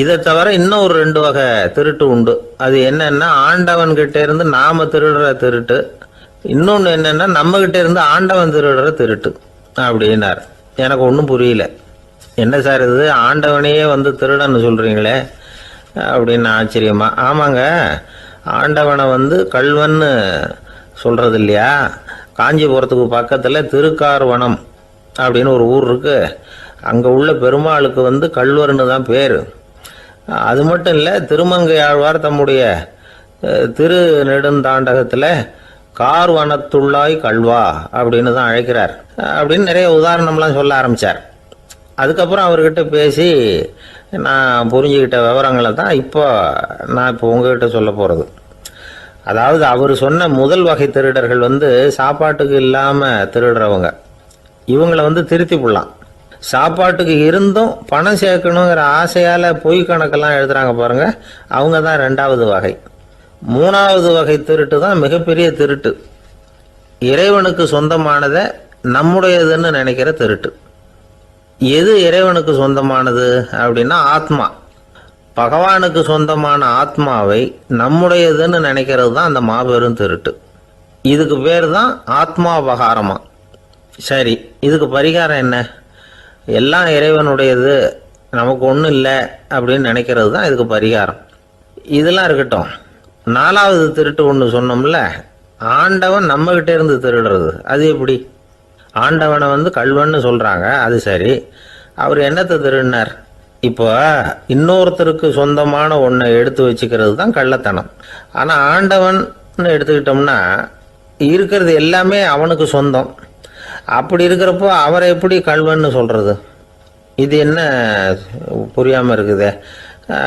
இதை தவிர இன்னும் ஒரு 2 வகை திருட்டு உண்டு. அது என்னன்னா, ஆண்டவன் கிட்ட இருந்து நாம திருடுற திருட்டு, இன்னொன்று என்னன்னா நம்ம கிட்ட இருந்து ஆண்டவன் திருடுற திருட்டு அப்படின்னார். எனக்கு ஒன்றும் புரியல. என்ன சார் இது, ஆண்டவனையே திருடன்னு சொல்றீங்களே அப்படின்னு ஆச்சரியமா. ஆமாங்க, ஆண்டவனை கல்வன்னு சொல்றது இல்லையா. காஞ்சிபுரத்துக்கு பக்கத்தில் திருக்கார்வனம் அப்படின்னு ஒரு ஊர் இருக்கு. அங்கே உள்ள பெருமாளுக்கு கல்வர்னு தான் பேர். அது மட்டும் இல்லை, திருமங்கை ஆழ்வார் தம்முடைய திரு நெடுந்தாண்டகத்தில் கார்வனத்துள்ளாய் கல்வா அப்படின்னு தான் அழைக்கிறார் அப்படின்னு நிறைய உதாரணம்லாம் சொல்ல ஆரம்பித்தார். அதுக்கப்புறம் அவர்கிட்ட பேசி நான் புரிஞ்சுக்கிட்ட விவரங்களை தான் நான் இப்போ உங்ககிட்ட சொல்ல போகிறது. அதாவது அவர் சொன்ன முதல் வகை திருடர்கள் சாப்பாட்டுக்கு இல்லாமல் திருடுறவங்க. இவங்களை திருத்தி போடலாம். சாப்பாட்டுக்கு இருந்தும் பணம் சேர்க்கணுங்கிற ஆசையால் பொய் கணக்கெல்லாம் எழுதுறாங்க பாருங்க, அவங்க தான் 2வது வகை. 3வது வகை திருட்டு தான் மிகப்பெரிய திருட்டு. இறைவனுக்கு சொந்தமானதை நம்முடையதுன்னு நினைக்கிற திருட்டு. எது இறைவனுக்கு சொந்தமானது அப்படின்னா ஆத்மா. பகவானுக்கு சொந்தமான ஆத்மாவை நம்முடையதுன்னு நினைக்கிறது தான் அந்த மாபெரும் திருட்டு. இதுக்கு பேர் தான் ஆத்மாபகாரமா. சரி, இதுக்கு பரிகாரம் என்ன? எல்லாம் இறைவனுடையது, நமக்கு ஒன்றும் இல்லை அப்படின்னு நினைக்கிறது தான் இதுக்கு பரிகாரம். இதெல்லாம் இருக்கட்டும். 4வது திருட்டு ஒன்று சொன்னோம்ல, ஆண்டவன் நம்மகிட்ட இருந்து திருடுறது. அது எப்படி? ஆண்டவனை கல்வன்னு சொல்கிறாங்க, அது சரி. அவர் என்னத்தை திருடினார்? இப்போ இன்னொருத்தருக்கு சொந்தமான ஒன்றை எடுத்து வச்சுக்கிறது தான் கள்ளத்தனம். ஆனால் ஆண்டவன் எடுத்துக்கிட்டோம்னா இருக்கிறது எல்லாமே அவனுக்கு சொந்தம். அப்படி இருக்கிறப்போ அவரை எப்படி கல்வன்னு சொல்கிறது? இது என்ன புரியாமல் இருக்குதே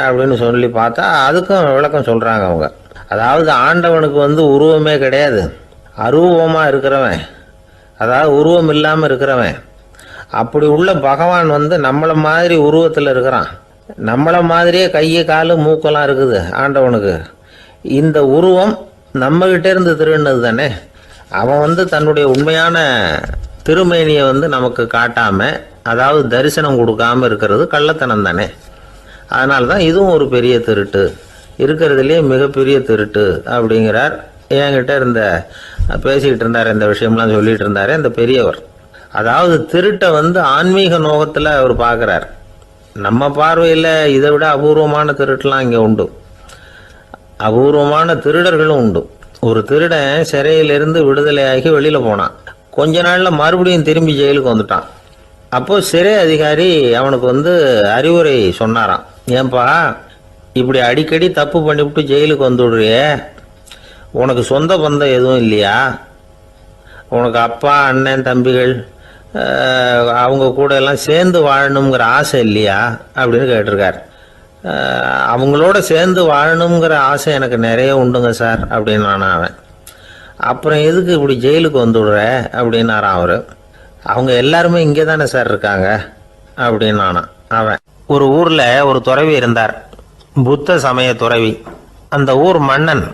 அப்படின்னு சொல்லி பார்த்தா அதுக்கும் விளக்கம் சொல்கிறாங்க அவங்க. அதாவது ஆண்டவனுக்கு உருவமே கிடையாது, அரூபமாக இருக்கிறவன், அதாவது உருவம் இல்லாமல் இருக்கிறவன். அப்படி உள்ள பகவான் நம்மளை மாதிரி உருவத்தில் இருக்கிறான். நம்மளை மாதிரியே கை காலு மூக்கெல்லாம் இருக்குது ஆண்டவனுக்கு. இந்த உருவம் நம்மகிட்ட இருந்து திருடினது தானே. அவன் தன்னுடைய உண்மையான திருமேனியை நமக்கு காட்டாம, அதாவது தரிசனம் கொடுக்காம இருக்கிறது கள்ளத்தனம் தானே. அதனால தான் இதுவும் ஒரு பெரிய திருட்டு, இருக்கிறதுலேயே மிகப்பெரிய திருட்டு அப்படிங்கிறார். என்கிட்ட பேசிக்கிட்டு இருந்தார், இந்த விஷயம்லாம் சொல்லிட்டு இருந்தாரு அந்த பெரியவர். அதாவது திருட்டை ஆன்மீக நோகத்தில் அவர் பார்க்குறார். நம்ம பார்வையில் இதை விட அபூர்வமான திருட்டுலாம் இங்கே உண்டு. அபூர்வமான திருடர்களும் உண்டு. ஒரு திருடன் சிறையிலிருந்து விடுதலையாகி வெளியில் போனான். கொஞ்ச நாளில் மறுபடியும் திரும்பி ஜெயிலுக்கு வந்துட்டான். அப்போது சிறை அதிகாரி அவனுக்கு அறிவுரை சொன்னாராம். ஏன்பா இப்படி அடிக்கடி தப்பு பண்ணிவிட்டு ஜெயிலுக்கு வந்துவிடுறியே, உனக்கு சொந்த பந்தம் எதுவும் இல்லையா? உனக்கு அப்பா, அண்ணன், தம்பிகள் அவங்க கூட எல்லாம் சேர்ந்து வாழணுங்கிற ஆசை இல்லையா அப்படின்னு கேட்டிருக்கார். அவங்களோட சேர்ந்து வாழணுங்கிற ஆசை எனக்கு நிறைய உண்டுங்க சார் அப்படின்னு அவன். அப்புறம் எதுக்கு இப்படி ஜெயிலுக்கு வந்துவிடுற அப்படின்னாரான் அவர். அவங்க எல்லாருமே இங்கே தானே சார் இருக்காங்க அப்படின்னு அவன். ஒரு ஊரில் ஒரு துறவி இருந்தார், புத்த சமய துறவி. அந்த ஊர் மன்னன்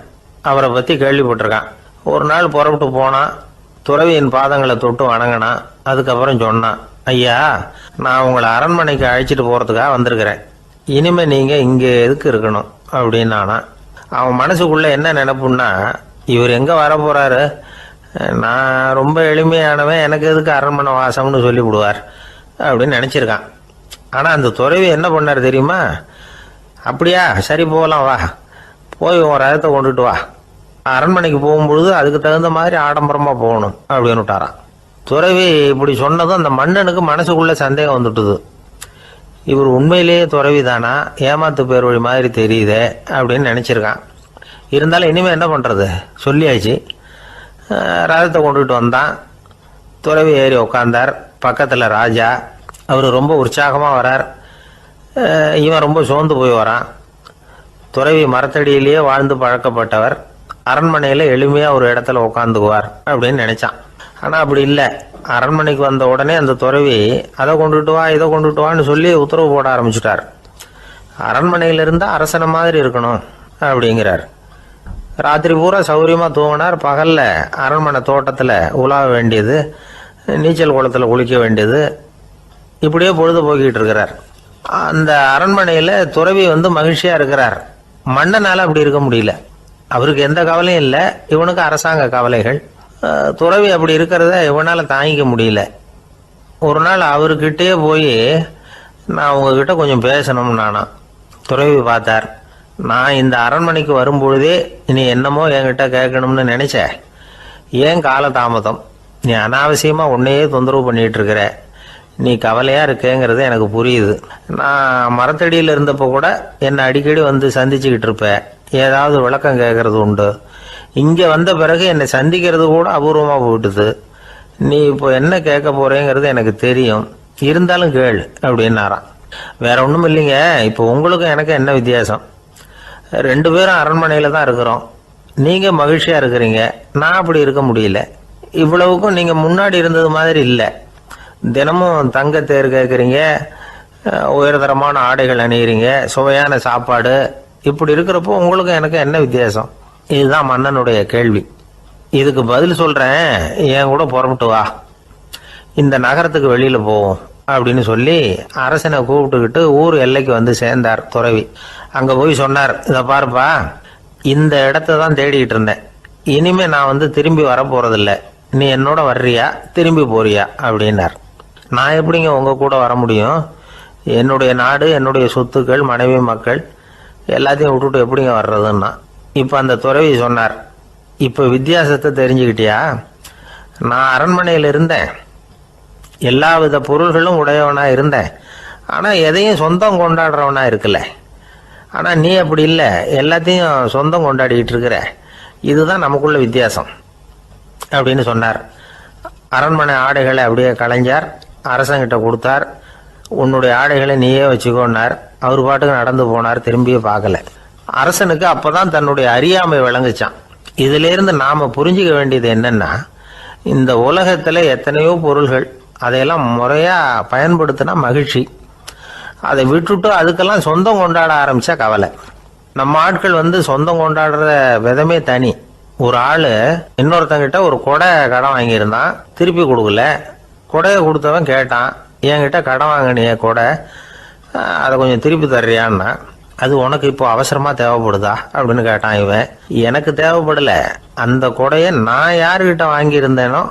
அவரை பற்றி கேள்விப்பட்டிருக்கான். ஒரு நாள் புறப்பட்டு போனான், துறவியின் பாதங்களை தொட்டு வணங்கினான். அதுக்கப்புறம் சொன்னான், ஐயா, நான் உங்களை அரண்மனைக்கு அழைச்சிட்டு போகிறதுக்காக வந்திருக்கிறேன். இனிமே நீங்கள் இங்கே எதுக்கு இருக்கணும் அப்படின்னு அவன் மனசுக்குள்ளே என்ன நினைப்புன்னா, இவர் எங்கே வர போகிறாரு, நான் ரொம்ப எளிமையானவன், எனக்கு எதுக்கு அரண்மனை வாசம்னு சொல்லிவிடுவார் அப்படின்னு நினச்சிருக்கான். ஆனால் அந்த துறவி என்ன பண்ணார் தெரியுமா? அப்படியா, சரி போகலாம், வா, போய் உன் ரதத்தை கொண்டுட்டு வா, அரண்மனைக்கு போகும்பொழுது அதுக்கு தகுந்த மாதிரி ஆடம்பரமாக போகணும் அப்படின்னு விட்டாரான். துறவி இப்படி சொன்னதும் அந்த மன்னனுக்கு மனசுக்குள்ளே சந்தேகம் வந்துட்டுது. இவர் உண்மையிலேயே துறவி தானா, ஏமாத்து பேர் வழி மாதிரி தெரியுதே அப்படின்னு நினச்சிருக்கான். இருந்தாலும் இனிமேல் என்ன பண்ணுறது, சொல்லியாச்சு. ரதத்தை கொண்டுட்டு வந்தான். துறவி ஏறி உக்காந்தார். பக்கத்தில் ராஜா. அவர் ரொம்ப உற்சாகமாக வரார். இவன் ரொம்ப சோர்ந்து போய் வரான். துறவி மரத்தடியிலேயே வாழ்ந்து பழக்கப்பட்டவர், அரண்மனையில் எளிமையாக ஒரு இடத்துல உட்காந்துக்குவார் அப்படின்னு நினச்சான். ஆனால் அப்படி இல்லை. அரண்மனைக்கு வந்த உடனே அந்த துறவி அதை கொண்டுட்டு வா, இதை கொண்டுட்டு வான்னு சொல்லி உத்தரவு போட ஆரம்பிச்சுட்டார். அரண்மனையில் இருந்தால் அரசனை மாதிரி இருக்கணும் அப்படிங்கிறார். ராத்திரி பூரா சௌரியமாக தூங்கினார். பகலில் அரண்மனை தோட்டத்தில் உலாவ வேண்டியது, நீச்சல் குளத்தில் குளிக்க வேண்டியது, இப்படியே பொழுது போக்கிட்டு இருக்கிறார். அந்த அரண்மனையில் துறவி மகிழ்ச்சியாக இருக்கிறார். மன்னனால் அப்படி இருக்க முடியல. அவருக்கு எந்த கவலையும் இல்லை, இவனுக்கு அரசாங்க கவலைகள். துறவி அப்படி இருக்கிறத இவனால் தாங்கிக்க முடியல. ஒரு நாள் அவர்கிட்டே போய், நான் உங்ககிட்ட கொஞ்சம் பேசணும்னு துறவி பார்த்தார். நான் இந்த அரண்மனைக்கு வரும்பொழுதே நீ என்னமோ என்கிட்ட கேட்கணும்னு நினைச்ச, ஏன் காலதாமதம்? நீ அனாவசியமாக உன்னையே தொந்தரவு பண்ணிட்டு இருக்கிற, நீ கவலையாக இருக்கேங்கிறது எனக்கு புரியுது. நான் மரத்தடியில் இருந்தப்போ கூட என்னை அடிக்கடி சந்திச்சுக்கிட்டு இருப்பேன், ஏதாவது விளக்கம் கேட்கறது உண்டு. இங்கே வந்த பிறகு என்னை சந்திக்கிறது கூட அபூர்வமாக போயிட்டுது. நீ இப்போ என்ன கேட்க போறேங்கிறது எனக்கு தெரியும், இருந்தாலும் கேள் அப்படின்னாராம். வேற ஒன்றும் இல்லைங்க, இப்போ உங்களுக்கும் எனக்கு என்ன வித்தியாசம்? 2 பேரும் அரண்மனையில் தான் இருக்கிறோம். நீங்கள் மகிழ்ச்சியாக இருக்கிறீங்க, நான் அப்படி இருக்க முடியல. இவ்வளவுக்கும் நீங்கள் முன்னாடி இருந்தது மாதிரி இல்லை. தினமும் தங்க தேர் கேட்குறீங்க, உயர்தரமான ஆடைகள் அணிகிறீங்க, சுவையான சாப்பாடு. இப்படி இருக்கிறப்போ உங்களுக்கும் எனக்கு என்ன வித்தியாசம்? இதுதான் மன்னனுடைய கேள்வி. இதுக்கு பதில் சொல்கிறேன், என் கூட புறப்பட்டு வா, இந்த நகரத்துக்கு வெளியில் போவோம் அப்படின்னு சொல்லி அரசனை கூப்பிட்டுக்கிட்டு ஊர் எல்லைக்கு சேர்ந்தார் துறவி. அங்கே போய் சொன்னார், இதை பாருப்பா, இந்த இடத்த தான் தேடிக்கிட்டு இருந்தேன். இனிமே நான் திரும்பி வரப்போறதில்ல. நீ என்னோட வர்றியா, திரும்பி போறியா அப்படின்னார். நான் எப்படிங்க உங்க கூட வர முடியும்? என்னுடைய நாடு, என்னுடைய சொத்துக்கள், மனைவி, மக்கள் எல்லாத்தையும் விட்டுட்டு எப்படிங்க வர்றதுன்னா. இப்போ அந்த துறவி சொன்னார், இப்போ வித்தியாசத்தை தெரிஞ்சுக்கிட்டியா? நான் அரண்மனையில் இருந்தேன், எல்லா வித பொருள்களும் உடையவனா இருந்தேன், ஆனால் எதையும் சொந்தம் கொண்டாடுறவனா இருக்கல. ஆனால் நீ அப்படி இல்லை, எல்லாத்தையும் சொந்தம் கொண்டாடிக்கிட்டு இருக்கிற. இதுதான் நமக்குள்ள வித்தியாசம் அப்படின்னு சொன்னார். அரண்மனை ஆடைகளை அப்படியே களைஞ்சார், அரசங்கிட்ட கொடுத்தார். உன்னுடைய ஆடைகளை நீயே வச்சுக்கோன்னார். அவர் பாட்டுக்கு நடந்து போனார், திரும்பியே பார்க்கல. அரசனுக்கு அப்பதான் தன்னுடைய அறியாமை விளங்குச்சான். இதிலிருந்து நாம புரிஞ்சுக்க வேண்டியது என்னன்னா, இந்த உலகத்துல எத்தனையோ பொருள்கள், அதையெல்லாம் முறையா பயன்படுத்தினா மகிழ்ச்சி. அதை விட்டுட்டு அதுக்கெல்லாம் சொந்தம் கொண்டாட ஆரம்பிச்சா கவலை. நம்ம ஆட்கள் சொந்தம் கொண்டாடுற விதமே தனி. ஒரு ஆளு இன்னொருத்தங்கிட்ட ஒரு கொடை கடன் வாங்கியிருந்தான், திருப்பி கொடுக்கல. கொடையை கொடுத்தவன் கேட்டான், என்கிட்ட கடன் வாங்கினிய கொடை, அதை கொஞ்சம் திருப்பி தர்றியான்னா. அது உனக்கு இப்போ அவசரமா தேவைப்படுதா அப்படின்னு கேட்டான் இவன். எனக்கு தேவைப்படல, அந்த கொடையை நான் யாருக்கிட்ட வாங்கியிருந்தேனோ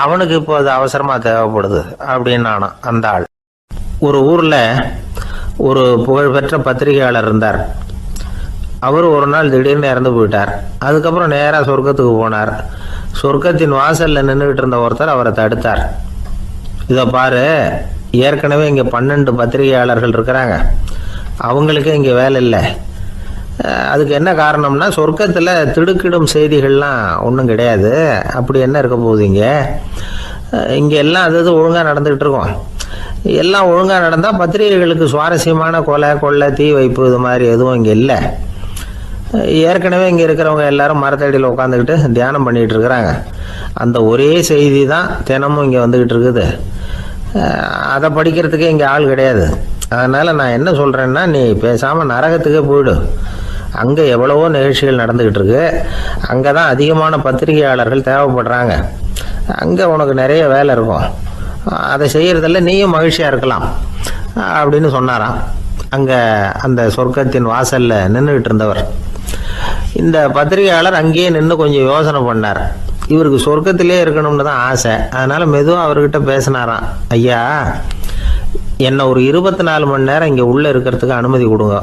அவனுக்கு இப்போ அது அவசரமா தேவைப்படுது அப்படின்னு அந்த ஆள். ஒரு ஊர்ல ஒரு புகழ்பெற்ற பத்திரிகையாளர் இருந்தார். அவர் ஒரு நாள் திடீர்னு இறந்து போயிட்டார். அதுக்கப்புறம் நேரா சொர்க்கத்துக்கு போனார். சொர்க்கத்தின் வாசல்ல நின்றுகிட்டு இருந்த ஒருத்தர் அவரை தடுத்தார். இதை பாரு, ஏற்கனவே இங்க 12 பத்திரிகையாளர்கள் இருக்கிறாங்க, அவங்களுக்கு இங்க வேலை இல்லை. அதுக்கு என்ன காரணம்னா, சொர்க்கத்துல திடுக்கிடும் செய்திகள்லாம் ஒன்றும் கிடையாது. அப்படி என்ன இருக்க போகுது? இங்க எல்லாம் அது ஒழுங்கா நடந்துகிட்டு இருக்கோம். எல்லாம் ஒழுங்காக நடந்தால் பத்திரிகைகளுக்கு சுவாரஸ்யமான கொலை கொள்ளை தீ வைப்பு இது மாதிரி எதுவும் இங்கே இல்லை. ஏற்கனவே இங்கே இருக்கிறவங்க எல்லாரும் மரத்தடியில் உட்காந்துக்கிட்டு தியானம் பண்ணிகிட்டு இருக்கிறாங்க. அந்த ஒரே செய்தி தான் தினமும் இங்கே வந்துக்கிட்டு இருக்குது. அதை படிக்கிறதுக்கே இங்கே ஆள் கிடையாது. அதனால் நான் என்ன சொல்கிறேன்னா, நீ பேசாமல் நரகத்துக்கே போயிடு. அங்கே எவ்வளவோ நிகழ்ச்சிகள் நடந்துக்கிட்டு இருக்கு. அங்கே தான் அதிகமான பத்திரிகையாளர்கள் தேவைப்படுறாங்க. அங்கே உனக்கு நிறைய வேலை இருக்கும். அதை செய்கிறதில்ல நீயும் மகிழ்ச்சியாக இருக்கலாம் அப்படின்னு சொன்னாராம். அங்கே அந்த சொர்க்கத்தின் வாசலில் நின்றுக்கிட்டு இருந்தவர். இந்த பத்திரிகையாளர் அங்கேயே நின்று கொஞ்சம் யோசனை பண்ணார். இவருக்கு சொர்க்கத்திலே இருக்கணும்னு தான் ஆசை. அதனால் மெதுவாக அவர்கிட்ட பேசினாராம். ஐயா, என்னை ஒரு 24 மணி நேரம் இங்கே உள்ளே இருக்கிறதுக்கு அனுமதி கொடுங்க.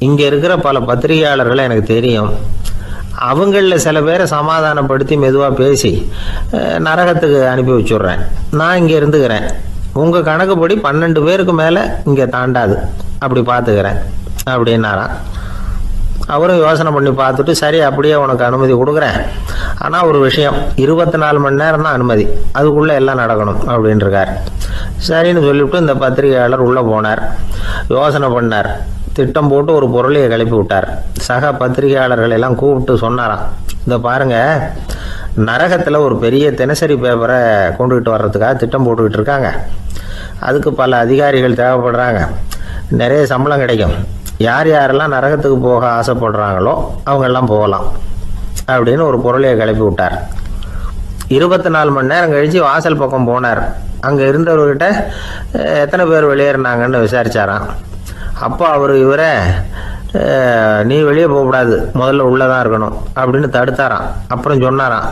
இங்கே இருக்கிற பல பத்திரிகையாளர்களை எனக்கு தெரியும். அவங்களில் சில பேரை சமாதானப்படுத்தி மெதுவாக பேசி நரகத்துக்கு அனுப்பி வச்சுட்றேன். நான் இங்கே இருந்துக்கிறேன். உங்கள் கணக்குப்படி 12 பேருக்கு மேலே இங்கே தாண்டாது, அப்படி பார்த்துக்கிறேன் அப்படின்னாராம். அவரும் யோசனை பண்ணி பார்த்துட்டு, சரி அப்படியே உனக்கு அனுமதி கொடுக்குறேன். ஆனால் ஒரு விஷயம், 24 மணி நேரம் தான் அனுமதி, அதுக்குள்ளே எல்லாம் நடக்கணும் அப்படின்ட்டுருக்கார். சரின்னு சொல்லிவிட்டு இந்த பத்திரிகையாளர் உள்ளே போனார். யோசனை பண்ணார். திட்டம் போட்டு ஒரு பொருளையை கிளப்பி விட்டார். சக பத்திரிகையாளர்கள் எல்லாம் கூப்பிட்டு சொன்னாராம், இந்த பாருங்க, நரகத்தில் ஒரு பெரிய தினசரி பேப்பரை கொண்டுகிட்டு வர்றதுக்காக திட்டம் போட்டுக்கிட்டு இருக்காங்க. அதுக்கு பல அதிகாரிகள் தேவைப்படுறாங்க. நிறைய சம்பளம் கிடைக்கும். யார் யாரெல்லாம் நரகத்துக்கு போக ஆசைப்படுறாங்களோ அவங்கெல்லாம் போகலாம் அப்படின்னு ஒரு பொருளையை கிளப்பி விட்டார். 24 மணி நேரம் கழித்து வாசல் பக்கம் போனார். அங்கே இருந்தவர்கிட்ட எத்தனை பேர் வெளியேறினாங்கன்னு விசாரிச்சாராம். அப்போ அவர் இவரை, நீ வெளியே போகக்கூடாது, முதல்ல உள்ளே தான் இருக்கணும் அப்படின்னு தடுத்தாராம். அப்புறம் சொன்னாராம்,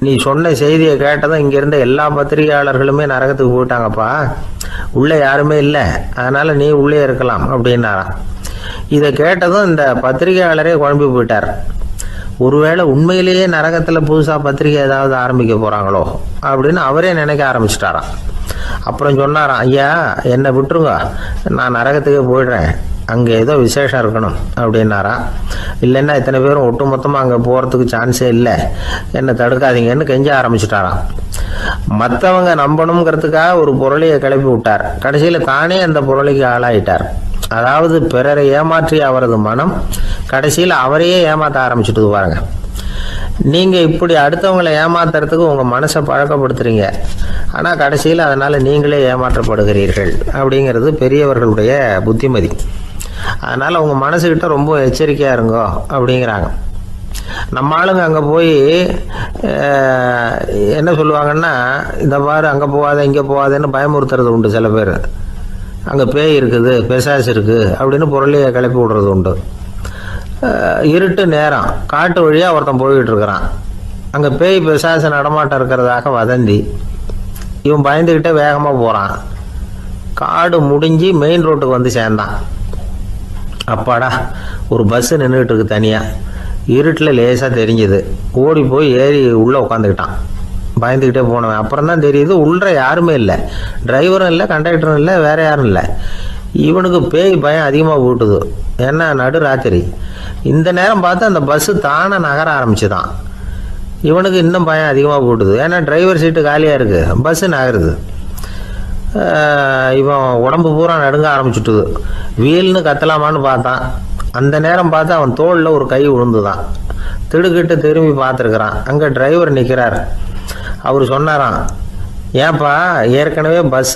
நீ சொன்ன செய்தியை கேட்டதும் இங்கே இருந்த எல்லா பத்திரிகையாளர்களுமே நரகத்துக்கு போயிட்டாங்கப்பா, உள்ளே யாருமே இல்லை, அதனால் நீ உள்ளே இருக்கலாம் அப்படின்னாராம். இதை கேட்டதும் இந்த பத்திரிகையாளரே குழம்பி போயிட்டார். ஒருவேளை உண்மையிலேயே நரகத்தில் புதுசாக பத்திரிகை ஏதாவது ஆரம்பிக்க போகிறாங்களோ அப்படின்னு அவரே நினைக்க ஆரம்பிச்சிட்டாராம். அப்புறம் சொன்னாராம், ஐயா என்னை விட்டுருங்க, நான் நரகத்துக்கே போயிடுறேன், அங்கே ஏதோ விசேஷம் இருக்கணும் அப்படின்னாராம். இல்லைன்னா இத்தனை பேரும் ஒட்டு மொத்தமாக அங்கே போகிறதுக்கு சான்ஸே இல்லை, என்னை தடுக்காதீங்கன்னு கெஞ்ச ஆரம்பிச்சிட்டாராம். மற்றவங்க நம்பணுங்கிறதுக்காக ஒரு பொருளையை கிளப்பி விட்டார். கடைசியில் தானே அந்த பொருளைக்கு ஆளாயிட்டார். அதாவது பிறரை ஏமாற்றிய அவரது மனம் கடைசியில் அவரையே ஏமாற்ற ஆரம்பிச்சுட்டு பாருங்க. நீங்கள் இப்படி அடுத்தவங்களை ஏமாத்துறதுக்கு உங்கள் மனசை பழக்கப்படுத்துறீங்க, ஆனால் கடைசியில் அதனால் நீங்களே ஏமாற்றப்படுகிறீர்கள் அப்படிங்கிறது பெரியவர்களுடைய புத்திமதி. அதனால் உங்கள் மனசுக்கிட்ட ரொம்ப எச்சரிக்கையாக இருங்கோ அப்படிங்கிறாங்க. நம்ம ஆளுங்க அங்கே போய் என்ன சொல்லுவாங்கன்னா, இந்த பாரு அங்கே போகாத இங்கே போகாதேன்னு பயமுறுத்துறது உண்டு. சில பேர் அங்கே பேய் இருக்குது, பிசாசு இருக்குது அப்படின்னு பொருளையை கிளப்பி விடுறது உண்டு. இருட்டு நேரம் காட்டு வழியாக ஒருத்தன் போய்கிட்டு இருக்கிறான். அங்கே பேய் பிசாசு நடமாட்டம் இருக்கிறதாக வதந்தி. இவன் பயந்துக்கிட்டே வேகமாக போகிறான். காடு முடிஞ்சு மெயின் ரோட்டுக்கு வந்து சேர்ந்தான். அப்பாடா, ஒரு பஸ்ஸு நின்றுக்கிட்டு இருக்கு தனியாக. இருட்டில் லேசாக தெரிஞ்சுது. ஓடி போய் ஏறி உள்ளே உட்காந்துக்கிட்டான். பயந்துக்கிட்டே போனவன் அப்புறம் தான் தெரியுது உள்ளே யாருமே இல்லை, டிரைவரும் இல்லை, கண்டக்டரும் இல்லை, வேற யாரும் இல்லை. இவனுக்கு பேய் பயம் அதிகமாக போட்டுது. ஏன்னா நடு ராத்திரி. இந்த நேரம் பார்த்து அந்த பஸ்ஸு தானே நகர ஆரம்பிச்சுதான். இவனுக்கு இன்னும் பயம் அதிகமாக போட்டுது. ஏன்னா டிரைவர் சீட்டு காலியாக இருக்குது, பஸ்ஸு நகருது. இவன் உடம்பு பூரா நடுங்க ஆரம்பிச்சுட்டுது. வீல்னு கத்தலாமான்னு பார்த்தான். அந்த நேரம் பார்த்து அவன் தோளில் ஒரு கை விழுந்துதான். திடுக்கிட்டு திரும்பி பார்த்துருக்குறான். அங்கே டிரைவர் நிற்கிறார். அவர் சொன்னாராம், ஏன்பா ஏற்கனவே பஸ்